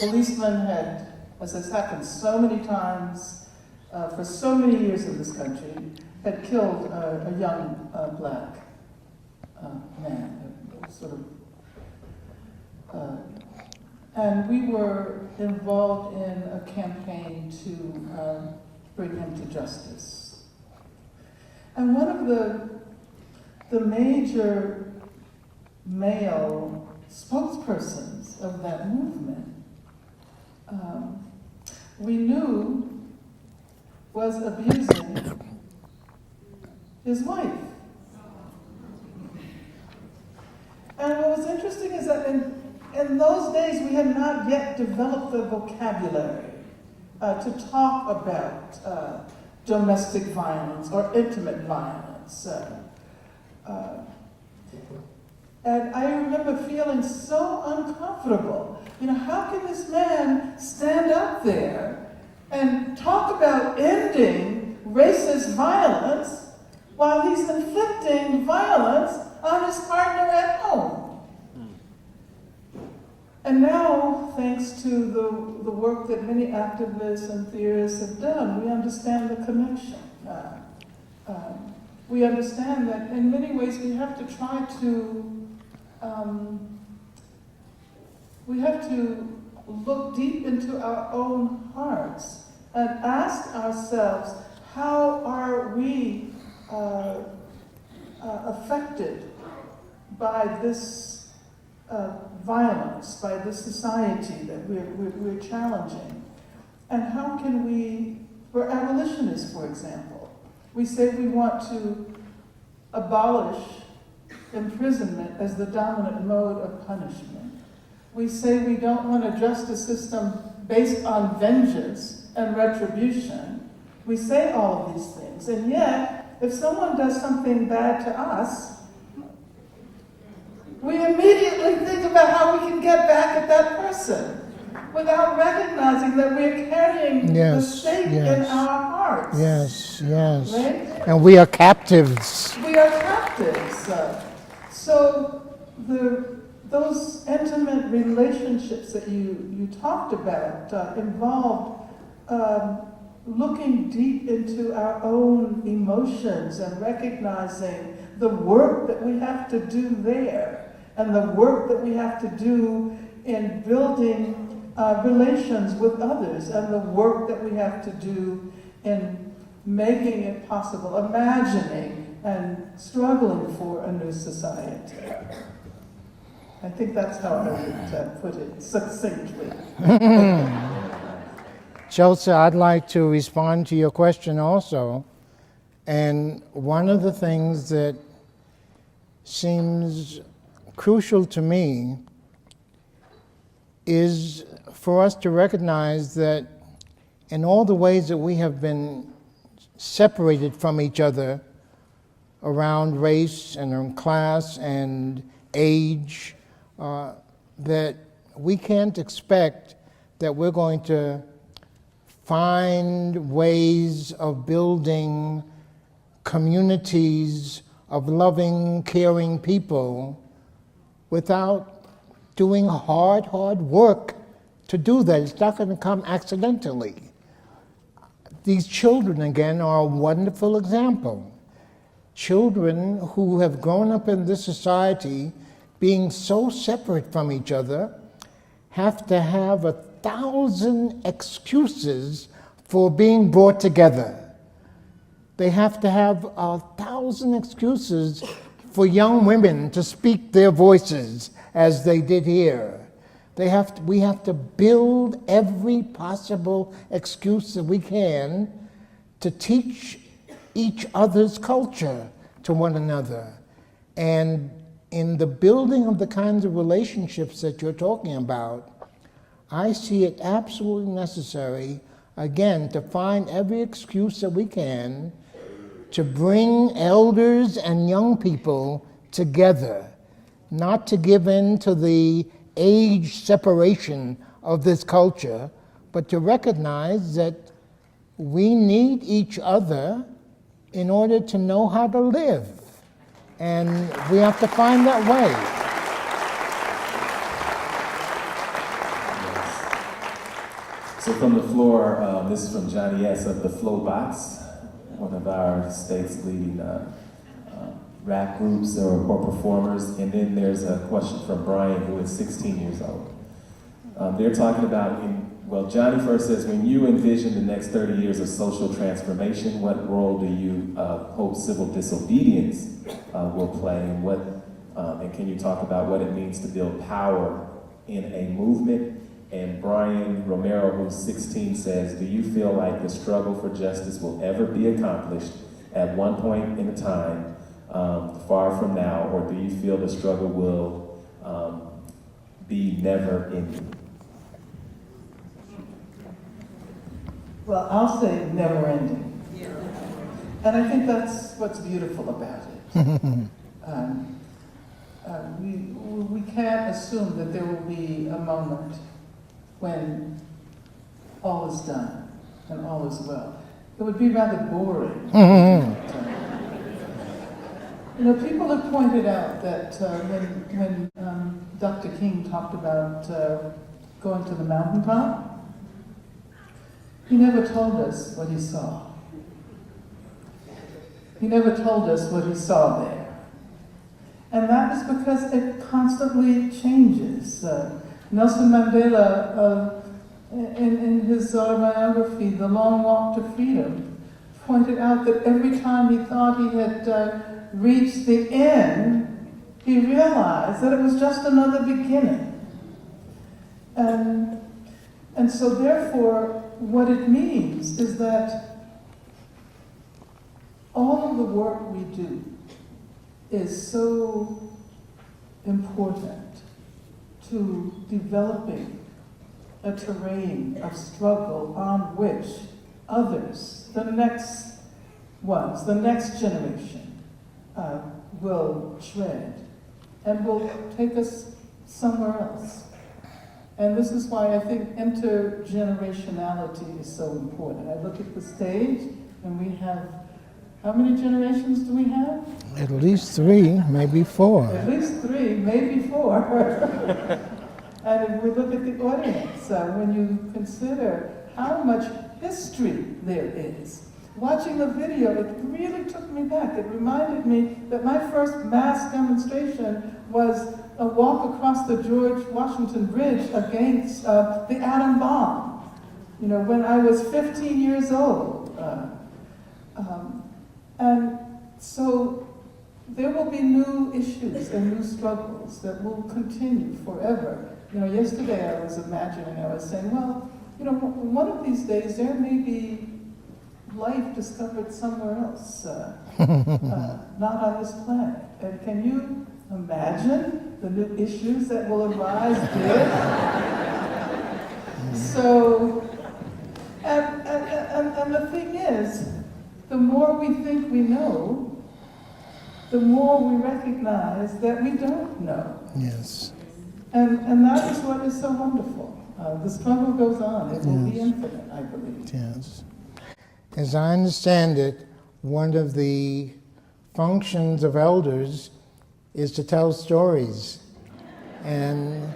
Speaker 4: Policemen had, as has happened so many times for so many years in this country, had killed a young black man, and we were involved in a campaign to bring him to justice. And one of the major male spokespersons of that movement, we knew was abusing his wife. And what was interesting is that in those days we had not yet developed the vocabulary to talk about domestic violence or intimate violence. And I remember feeling so uncomfortable. How can this man stand up there and talk about ending racist violence while he's inflicting violence on his partner at home? And now, thanks to the work that many activists and theorists have done, we understand the connection. We understand that in many ways we have to try to look deep into our own hearts and ask ourselves, how are we affected by this violence, by this society that we're challenging? And how can we're abolitionists, for example. We say we want to abolish imprisonment as the dominant mode of punishment. We say we don't want a justice system based on vengeance and retribution. We say all of these things, and yet, if someone does something bad to us, we immediately think about how we can get back at that person without recognizing that we're carrying the stake in our hearts.
Speaker 5: Yes, yes.
Speaker 4: Right?
Speaker 5: And we are captives.
Speaker 4: We are captives. So those intimate relationships that you talked about involved looking deep into our own emotions and recognizing the work that we have to do there and the work that we have to do in building relations with others and the work that we have to do in making it possible, imagining and struggling for a new society. I think that's how I would put it succinctly.
Speaker 5: Chelsea, I'd like to respond to your question also. And one of the things that seems crucial to me is for us to recognize that in all the ways that we have been separated from each other around race and around class and age, that we can't expect that we're going to find ways of building communities of loving, caring people without doing hard work to do that. It's not going to come accidentally. These children, again, are a wonderful example. Children who have grown up in this society being so separate from each other have to have 1,000 excuses for being brought together. They have to have 1,000 excuses for young women to speak their voices as they did here. We have to build every possible excuse that we can to teach each other's culture to one another. And in the building of the kinds of relationships that you're talking about, I see it absolutely necessary, again, to find every excuse that we can to bring elders and young people together, not to give in to the age separation of this culture, but to recognize that we need each other in order to know how to live. And we have to find that way.
Speaker 1: So from the floor, this is from Johnny S. of the Flow Box, one of our state's leading rap groups or performers. And then there's a question from Brian, who is 16 years old. They're talking about, Johnny first says, when you envision the next 30 years of social transformation, what role do you hope civil disobedience will play, and can you talk about what it means to build power in a movement? And Brian Romero, who's 16, says, do you feel like the struggle for justice will ever be accomplished at one point in a time far from now, or do you feel the struggle will be never ending?
Speaker 4: Well, I'll say never ending. Yeah. And I think that's what's beautiful about it. We can't assume that there will be a moment when all is done and all is well. It would be rather boring. People have pointed out that when Dr. King talked about going to the mountaintop, he never told us what he saw. He never told us what he saw there. And that is because it constantly changes. Nelson Mandela, in his autobiography, The Long Walk to Freedom, pointed out that every time he thought he had reached the end, he realized that it was just another beginning. And so therefore, what it means is that all of the work we do is so important to developing a terrain of struggle on which others, the next ones, the next generation, will tread and will take us somewhere else. And this is why I think intergenerationality is so important. I look at the stage and we have, how many generations do we have?
Speaker 5: At least 3, maybe 4.
Speaker 4: At least 3, maybe 4. And if we look at the audience, when you consider how much history there is, watching the video, it really took me back. It reminded me that my first mass demonstration was a walk across the George Washington Bridge against the atom bomb, when I was 15 years old. And so there will be new issues and new struggles that will continue forever. Yesterday I was imagining, I was saying, well, one of these days there may be life discovered somewhere else, not on this planet. And can you imagine the new issues that will arise there? So, and the thing is, the more we think we know, the more we recognize that we don't know.
Speaker 5: Yes.
Speaker 4: And that is what is so wonderful. The struggle goes on. It will be infinite, I believe.
Speaker 5: Yes. As I understand it, one of the functions of elders is to tell stories. And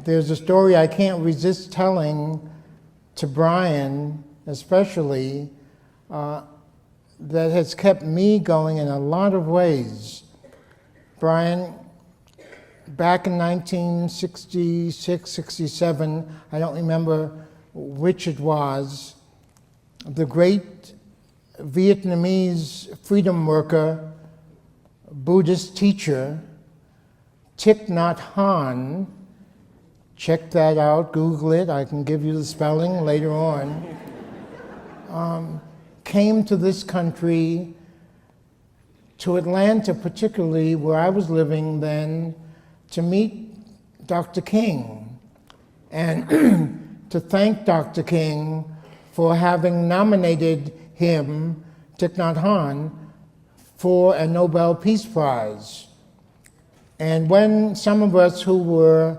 Speaker 5: there's a story I can't resist telling to Brian, especially, that has kept me going in a lot of ways. Brian, back in 1966, 67, I don't remember which it was, the great Vietnamese freedom worker, Buddhist teacher, Thich Nhat Hanh, check that out, Google it, I can give you the spelling later on, came to this country, to Atlanta particularly, where I was living then, to meet Dr. King and to thank Dr. King for having nominated him, Thich Nhat Hanh, for a Nobel Peace Prize. And when some of us who were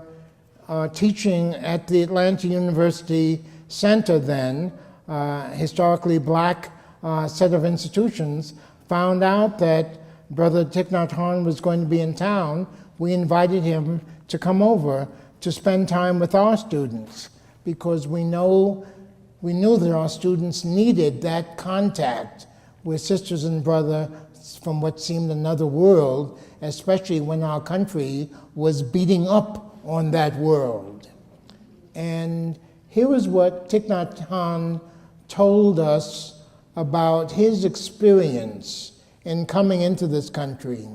Speaker 5: teaching at the Atlanta University Center then, historically black set of institutions, found out that Brother Thich Nhat Hanh was going to be in town, we invited him to come over to spend time with our students, because we knew that our students needed that contact with sisters and brothers from what seemed another world, especially when our country was beating up on that world. And here is what Thich Nhat Hanh told us about his experience in coming into this country.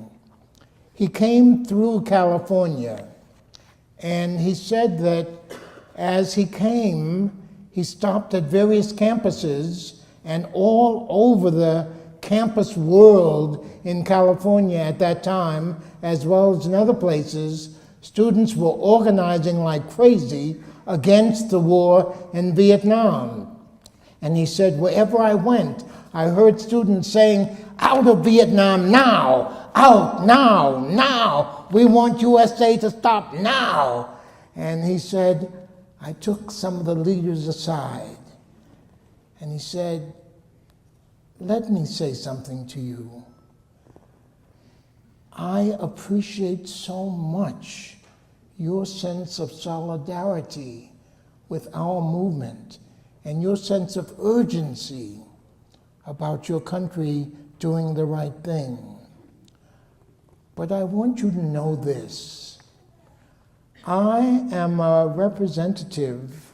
Speaker 5: He came through California, and he said that as he came, he stopped at various campuses, and all over the campus world in California at that time, as well as in other places, students were organizing like crazy against the war in Vietnam. And he said, wherever I went, I heard students saying, out of Vietnam now, out now, now, we want USA to stop now. And he said, I took some of the leaders aside, and he said, let me say something to you. I appreciate so much your sense of solidarity with our movement and your sense of urgency about your country doing the right thing. But I want you to know this. I am a representative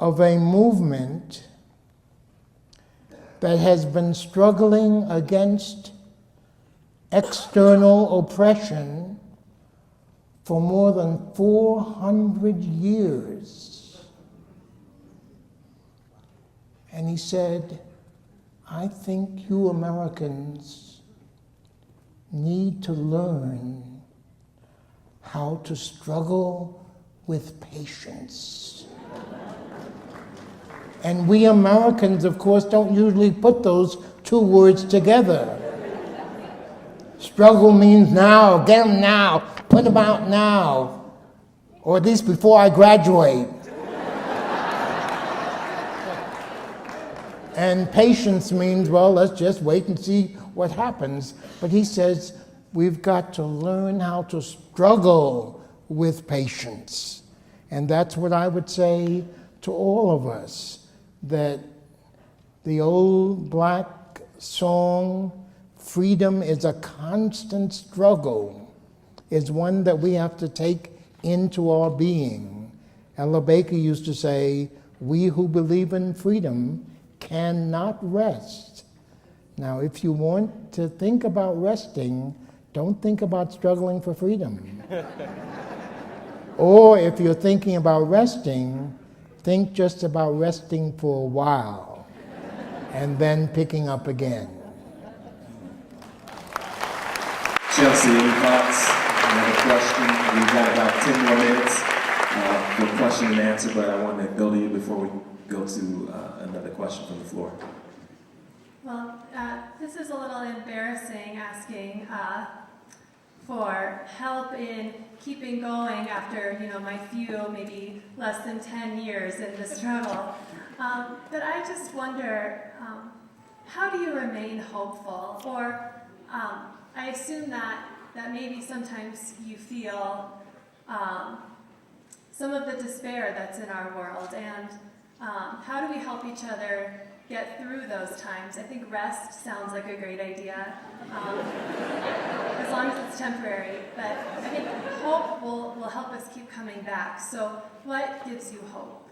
Speaker 5: of a movement that has been struggling against external oppression for more than 400 years. And he said, I think you Americans need to learn how to struggle with patience. And we Americans, of course, don't usually put those two words together. Struggle means now, get them now, put them out now, or at least before I graduate. And patience means, well, let's just wait and see what happens. But he says we've got to learn how to struggle with patience. And that's what I would say to all of us, that the old black song, freedom is a constant struggle, is one that we have to take into our being. Ella Baker used to say, we who believe in freedom cannot rest. Now, if you want to think about resting, don't think about struggling for freedom. Or if you're thinking about resting, think just about resting for a while and then picking up again.
Speaker 1: Chelsea, any thoughts? Another question? We've got about 10 more minutes for question and answer, but I want to go to you before we go to another question from the floor.
Speaker 3: Well, this is a little embarrassing asking for help in keeping going after, my few, maybe less than 10 years in the struggle. But I just wonder, how do you remain hopeful? Or I assume that maybe sometimes you feel some of the despair that's in our world, and how do we help each other get through those times? I think rest sounds like a great idea, as long as it's temporary, but I think hope will help us keep coming back. So what gives you hope?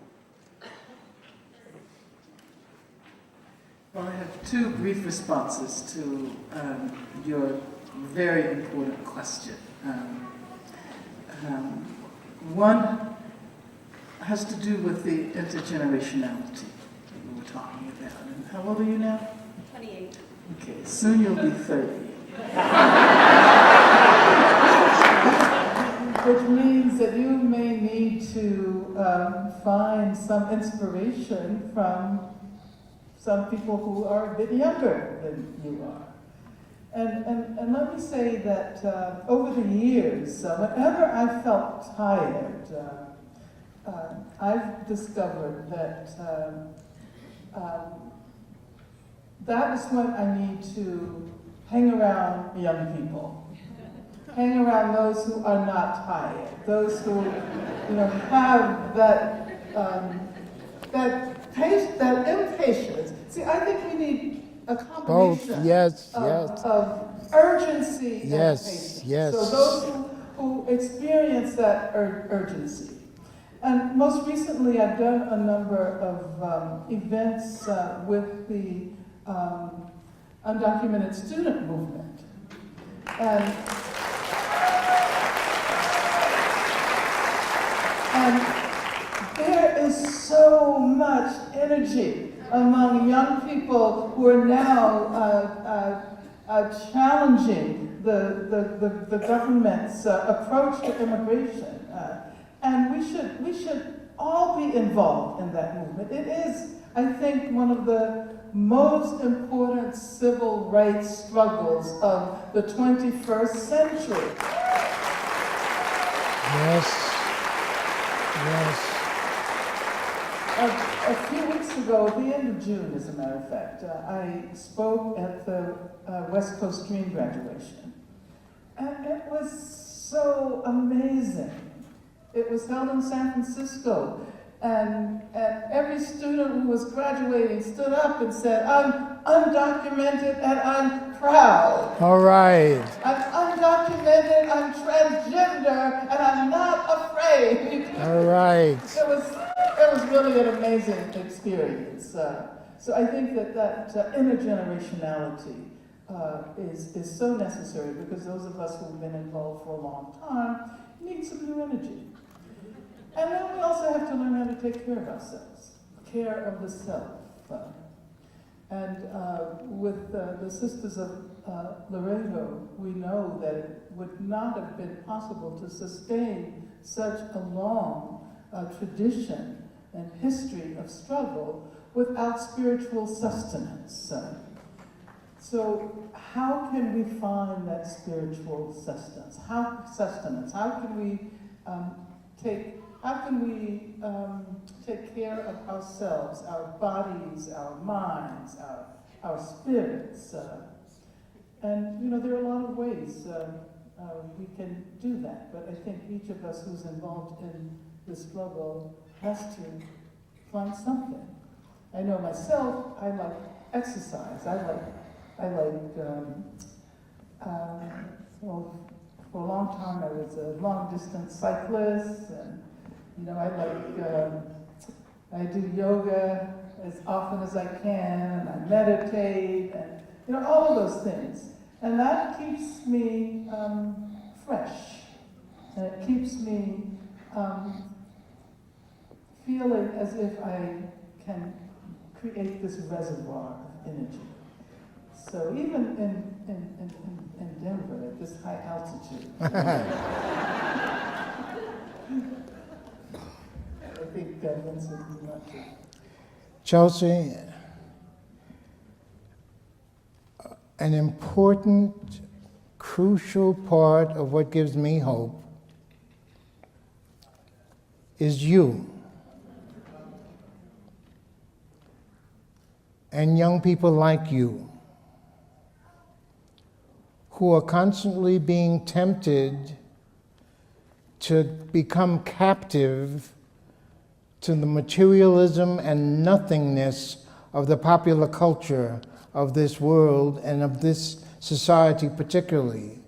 Speaker 4: Well, I have two brief responses to your very important question. One has to do with the intergenerationality that we were talking about. And how old are you now?
Speaker 3: 28.
Speaker 4: Okay, soon you'll be 30. Which means that you may need to find some inspiration from some people who are a bit younger than you are. And let me say that over the years, whenever I felt tired, I've discovered that that is when I need to hang around young people. Hang around those who are not tired, those who have that impatience. See, I think we need a combination
Speaker 5: Both, yes,
Speaker 4: of urgency and patience.
Speaker 5: Yes.
Speaker 4: So those who experience that urgency. And most recently, I've done a number of events with the undocumented student movement. And there is so much energy among young people who are now challenging the government's approach to immigration. And we should all be involved in that movement. It is, I think, one of the most important civil rights struggles of the 21st century.
Speaker 5: Yes.
Speaker 4: A few weeks ago, at the end of June, as a matter of fact, I spoke at the West Coast Dream graduation. And it was so amazing. It was held in San Francisco. And every student who was graduating stood up and said, I'm undocumented and I'm proud.
Speaker 5: All right.
Speaker 4: I'm undocumented, I'm transgender, and I'm not afraid.
Speaker 5: All right.
Speaker 4: It was really an amazing experience. So I think that intergenerationality is so necessary, because those of us who've been involved for a long time need some new energy. And then we also have to learn how to take care of ourselves, care of the self. And with the Sisters of Laredo, we know that it would not have been possible to sustain such a long tradition and history of struggle without spiritual sustenance. So how can we find that spiritual sustenance? How can we take care of ourselves, our bodies, our minds, our spirits? And there are a lot of ways we can do that, but I think each of us who's involved in the struggle has to find something. I know myself, I like exercise. Well, for a long time I was a long-distance cyclist, and I do yoga as often as I can, and I meditate, and all of those things. And that keeps me fresh, and it keeps me feeling as if I can create this reservoir of energy. So even in Denver, at this high altitude, I think Vincent would want to.
Speaker 5: Chelsea, an important, crucial part of what gives me hope is you. And young people like you, who are constantly being tempted to become captive to the materialism and nothingness of the popular culture of this world and of this society particularly.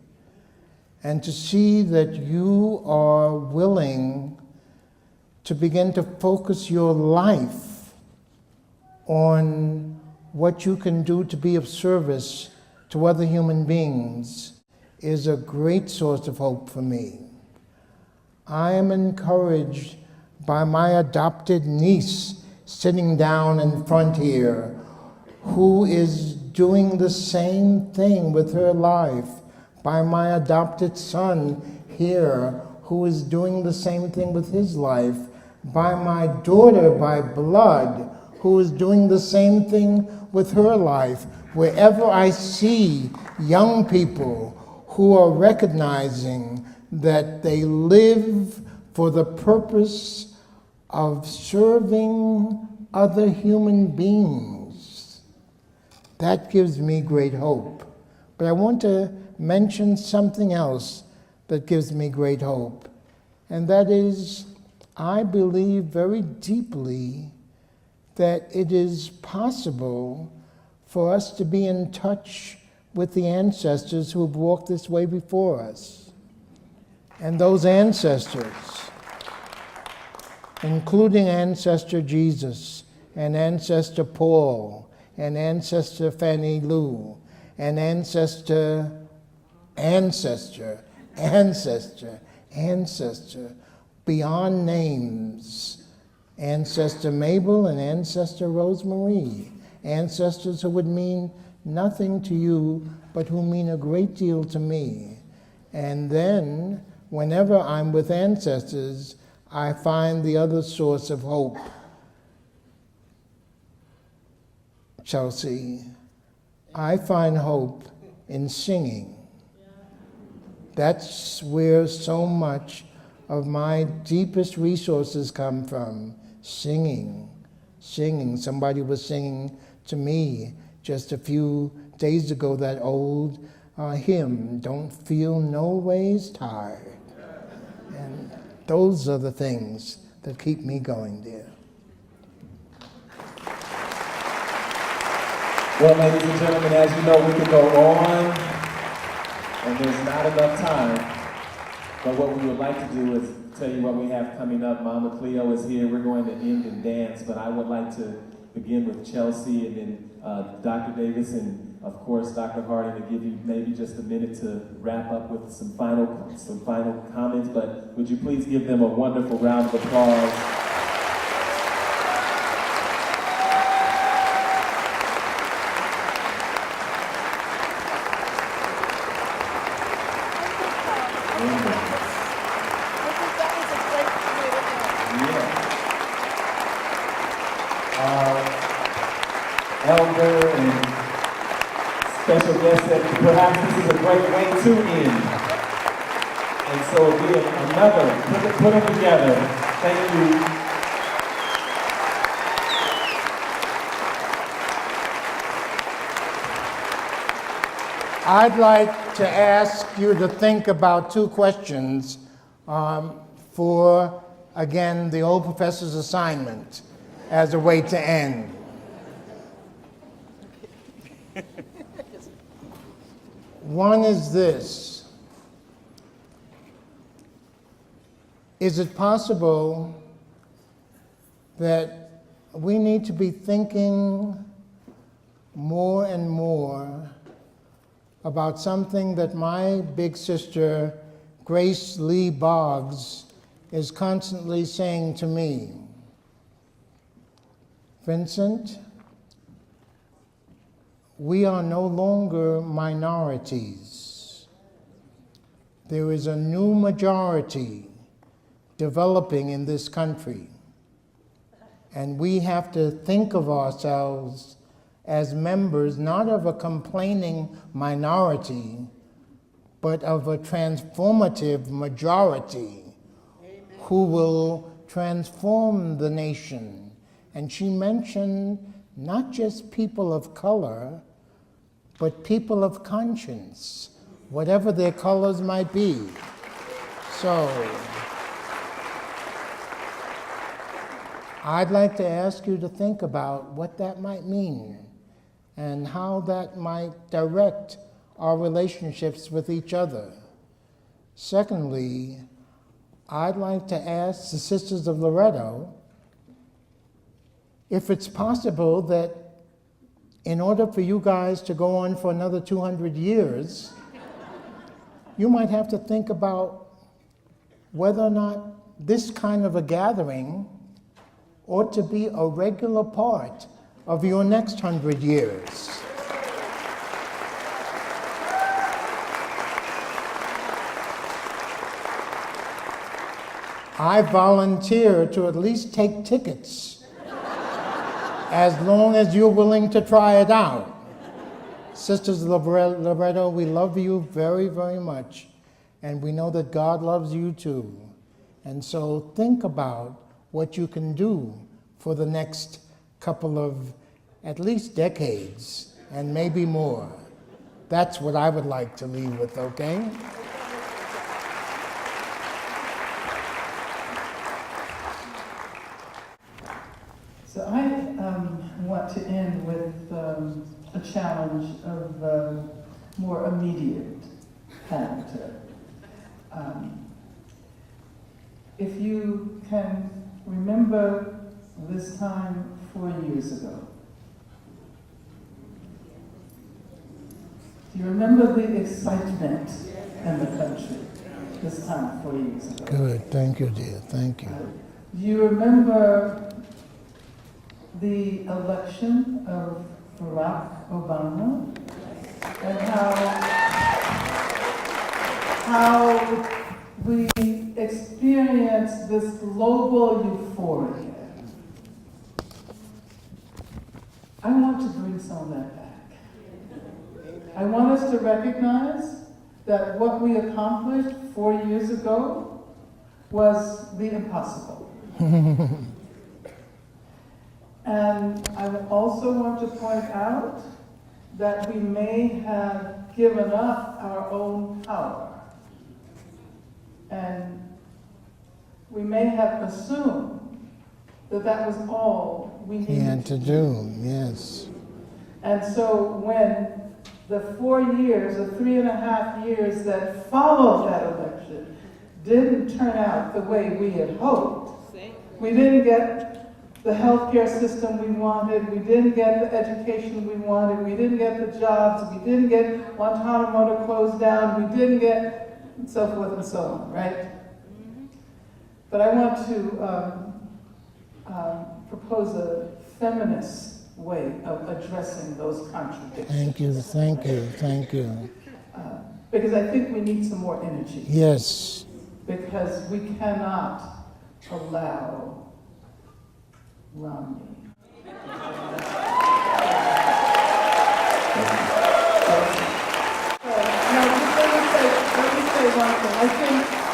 Speaker 5: And to see that you are willing to begin to focus your life on what you can do to be of service to other human beings is a great source of hope for me. I am encouraged by my adopted niece sitting down in front here, who is doing the same thing with her life, by my adopted son here, who is doing the same thing with his life, by my daughter by blood, who is doing the same thing with her life. Wherever I see young people who are recognizing that they live for the purpose of serving other human beings, that gives me great hope. But I want to mention something else that gives me great hope, and that is, I believe very deeply that it is possible for us to be in touch with the ancestors who have walked this way before us. And those ancestors, including Ancestor Jesus, and Ancestor Paul, and Ancestor Fannie Lou, and Ancestor, beyond names, Ancestor Mabel and Ancestor Rosemarie, ancestors who would mean nothing to you, but who mean a great deal to me. And then, whenever I'm with ancestors, I find the other source of hope. Chelsea, I find hope in singing. That's where so much of my deepest resources come from, singing. Somebody was singing to me just a few days ago that old hymn, "Don't Feel No Ways Tired." And those are the things that keep me going, dear.
Speaker 1: Well, ladies and gentlemen, as you know, we could go on, and there's not enough time. But what we would like to do is tell you what we have coming up. Mama Cleo is here. We're going to end and dance, but I would like to begin with Chelsea, and then Dr. Davis, and of course Dr. Harding, to give you maybe just a minute to wrap up with some final comments. But would you please give them a wonderful round of applause? Senator and special guests that perhaps this is a great way to end. And so again, another, put them together. Thank you.
Speaker 5: I'd like to ask you to think about two questions for, again, the old professor's assignment as a way to end. One is this: is it possible that we need to be thinking more and more about something that my big sister, Grace Lee Boggs, is constantly saying to me? Vincent, we are no longer minorities. There is a new majority developing in this country, and we have to think of ourselves as members not of a complaining minority, but of a transformative majority who will transform the nation. And she mentioned not just people of color, but people of conscience, whatever their colors might be. So, I'd like to ask you to think about what that might mean and how that might direct our relationships with each other. Secondly, I'd like to ask the Sisters of Loretto if it's possible that in order for you guys to go on for another 200 years, you might have to think about whether or not this kind of a gathering ought to be a regular part of your next 100 years. I volunteer to at least take tickets as long as you're willing to try it out. Sisters Loretto, we love you very, very much, and we know that God loves you too. And so think about what you can do for the next couple of at least decades, and maybe more. That's what I would like to leave with, okay?
Speaker 4: So I want to end with a challenge of more immediate character. If you can remember this time 4 years ago, do you remember the excitement in the country this time 4 years ago?
Speaker 5: Good, thank you, dear, thank you.
Speaker 4: Do you remember the election of Barack Obama and how we experienced this global euphoria? I want to bring some of that back. I want us to recognize that what we accomplished 4 years ago was the impossible. And I also want to point out that we may have given up our own power. And we may have assumed that that was all we needed
Speaker 5: to do, yes.
Speaker 4: And so when the 4 years, or 3.5 years that followed that election didn't turn out the way we had hoped, we didn't get the healthcare system we wanted, we didn't get the education we wanted, we didn't get the jobs, we didn't get Guantanamo to close down, we didn't get and so forth and so on, right? Mm-hmm. But I want to propose a feminist way of addressing those contradictions.
Speaker 5: Thank you, thank you, thank you.
Speaker 4: Because I think we need some more energy.
Speaker 5: Yes.
Speaker 4: Because we cannot allow Romney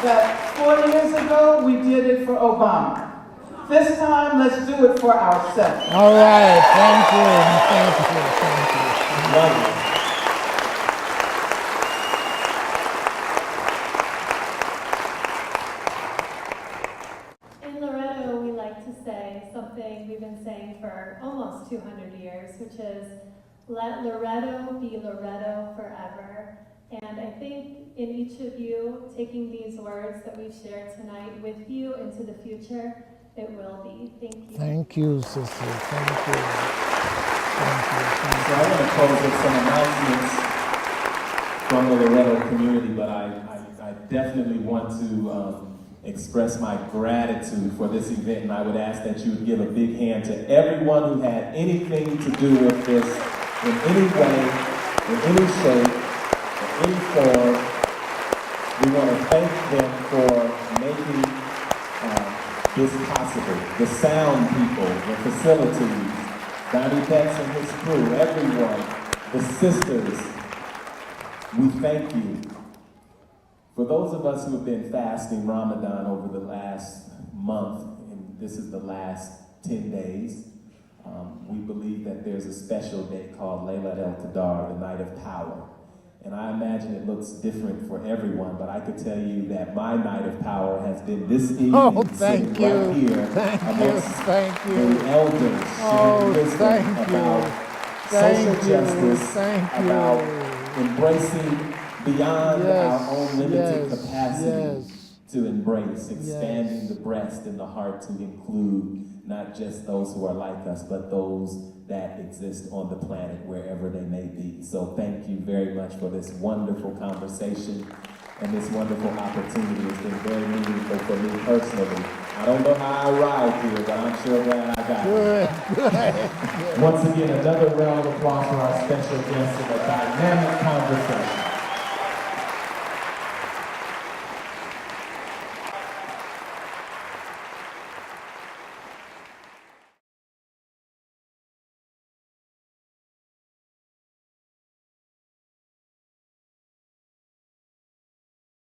Speaker 4: that 4 years ago we did it for Obama. This time, let's do it for ourselves.
Speaker 5: All right, thank you.
Speaker 1: Love it.
Speaker 3: In Loretto, we like to say something we've been saying for almost 200 years, which is, let Loretto be Loretto forever. And I think in each of you, taking these words that we've shared tonight with you into the future, it will be. Thank you.
Speaker 5: Thank you, sister. Thank you.
Speaker 1: So I want to close with some announcements from the Loretto community, but I definitely want to express my gratitude for this event, and I would ask that you would give a big hand to everyone who had anything to do with this in any way, in any shape, in any form. We want to thank them for making this possible. The sound people, the facilities, Donnie Betts and his crew, everyone, the sisters, we thank you. For those of us who have been fasting Ramadan over the last month, and this is the last 10 days, we believe that there's a special day called Laylat el-Qadar, the Night of Power. And I imagine it looks different for everyone, but I could tell you that my night of power has been this evening,
Speaker 5: Oh,
Speaker 1: sitting
Speaker 5: thank you.
Speaker 1: right here
Speaker 5: Thank you.
Speaker 1: amongst
Speaker 5: Thank you.
Speaker 1: the elders,
Speaker 5: Oh,
Speaker 1: sharing wisdom
Speaker 5: thank you.
Speaker 1: about
Speaker 5: Thank
Speaker 1: social
Speaker 5: you.
Speaker 1: justice,
Speaker 5: Thank you.
Speaker 1: about embracing beyond
Speaker 5: Yes,
Speaker 1: our own limited
Speaker 5: yes,
Speaker 1: capacity
Speaker 5: yes.
Speaker 1: to embrace, expanding
Speaker 5: Yes.
Speaker 1: the breast and the heart to include not just those who are like us, but those that exist on the planet wherever they may be. So thank you very much for this wonderful conversation and this wonderful opportunity. It's been very meaningful for me personally. I don't know how I arrived here, but I'm sure glad I got here.
Speaker 5: Good.
Speaker 1: Once again, another round of applause for our special guest in a dynamic conversation.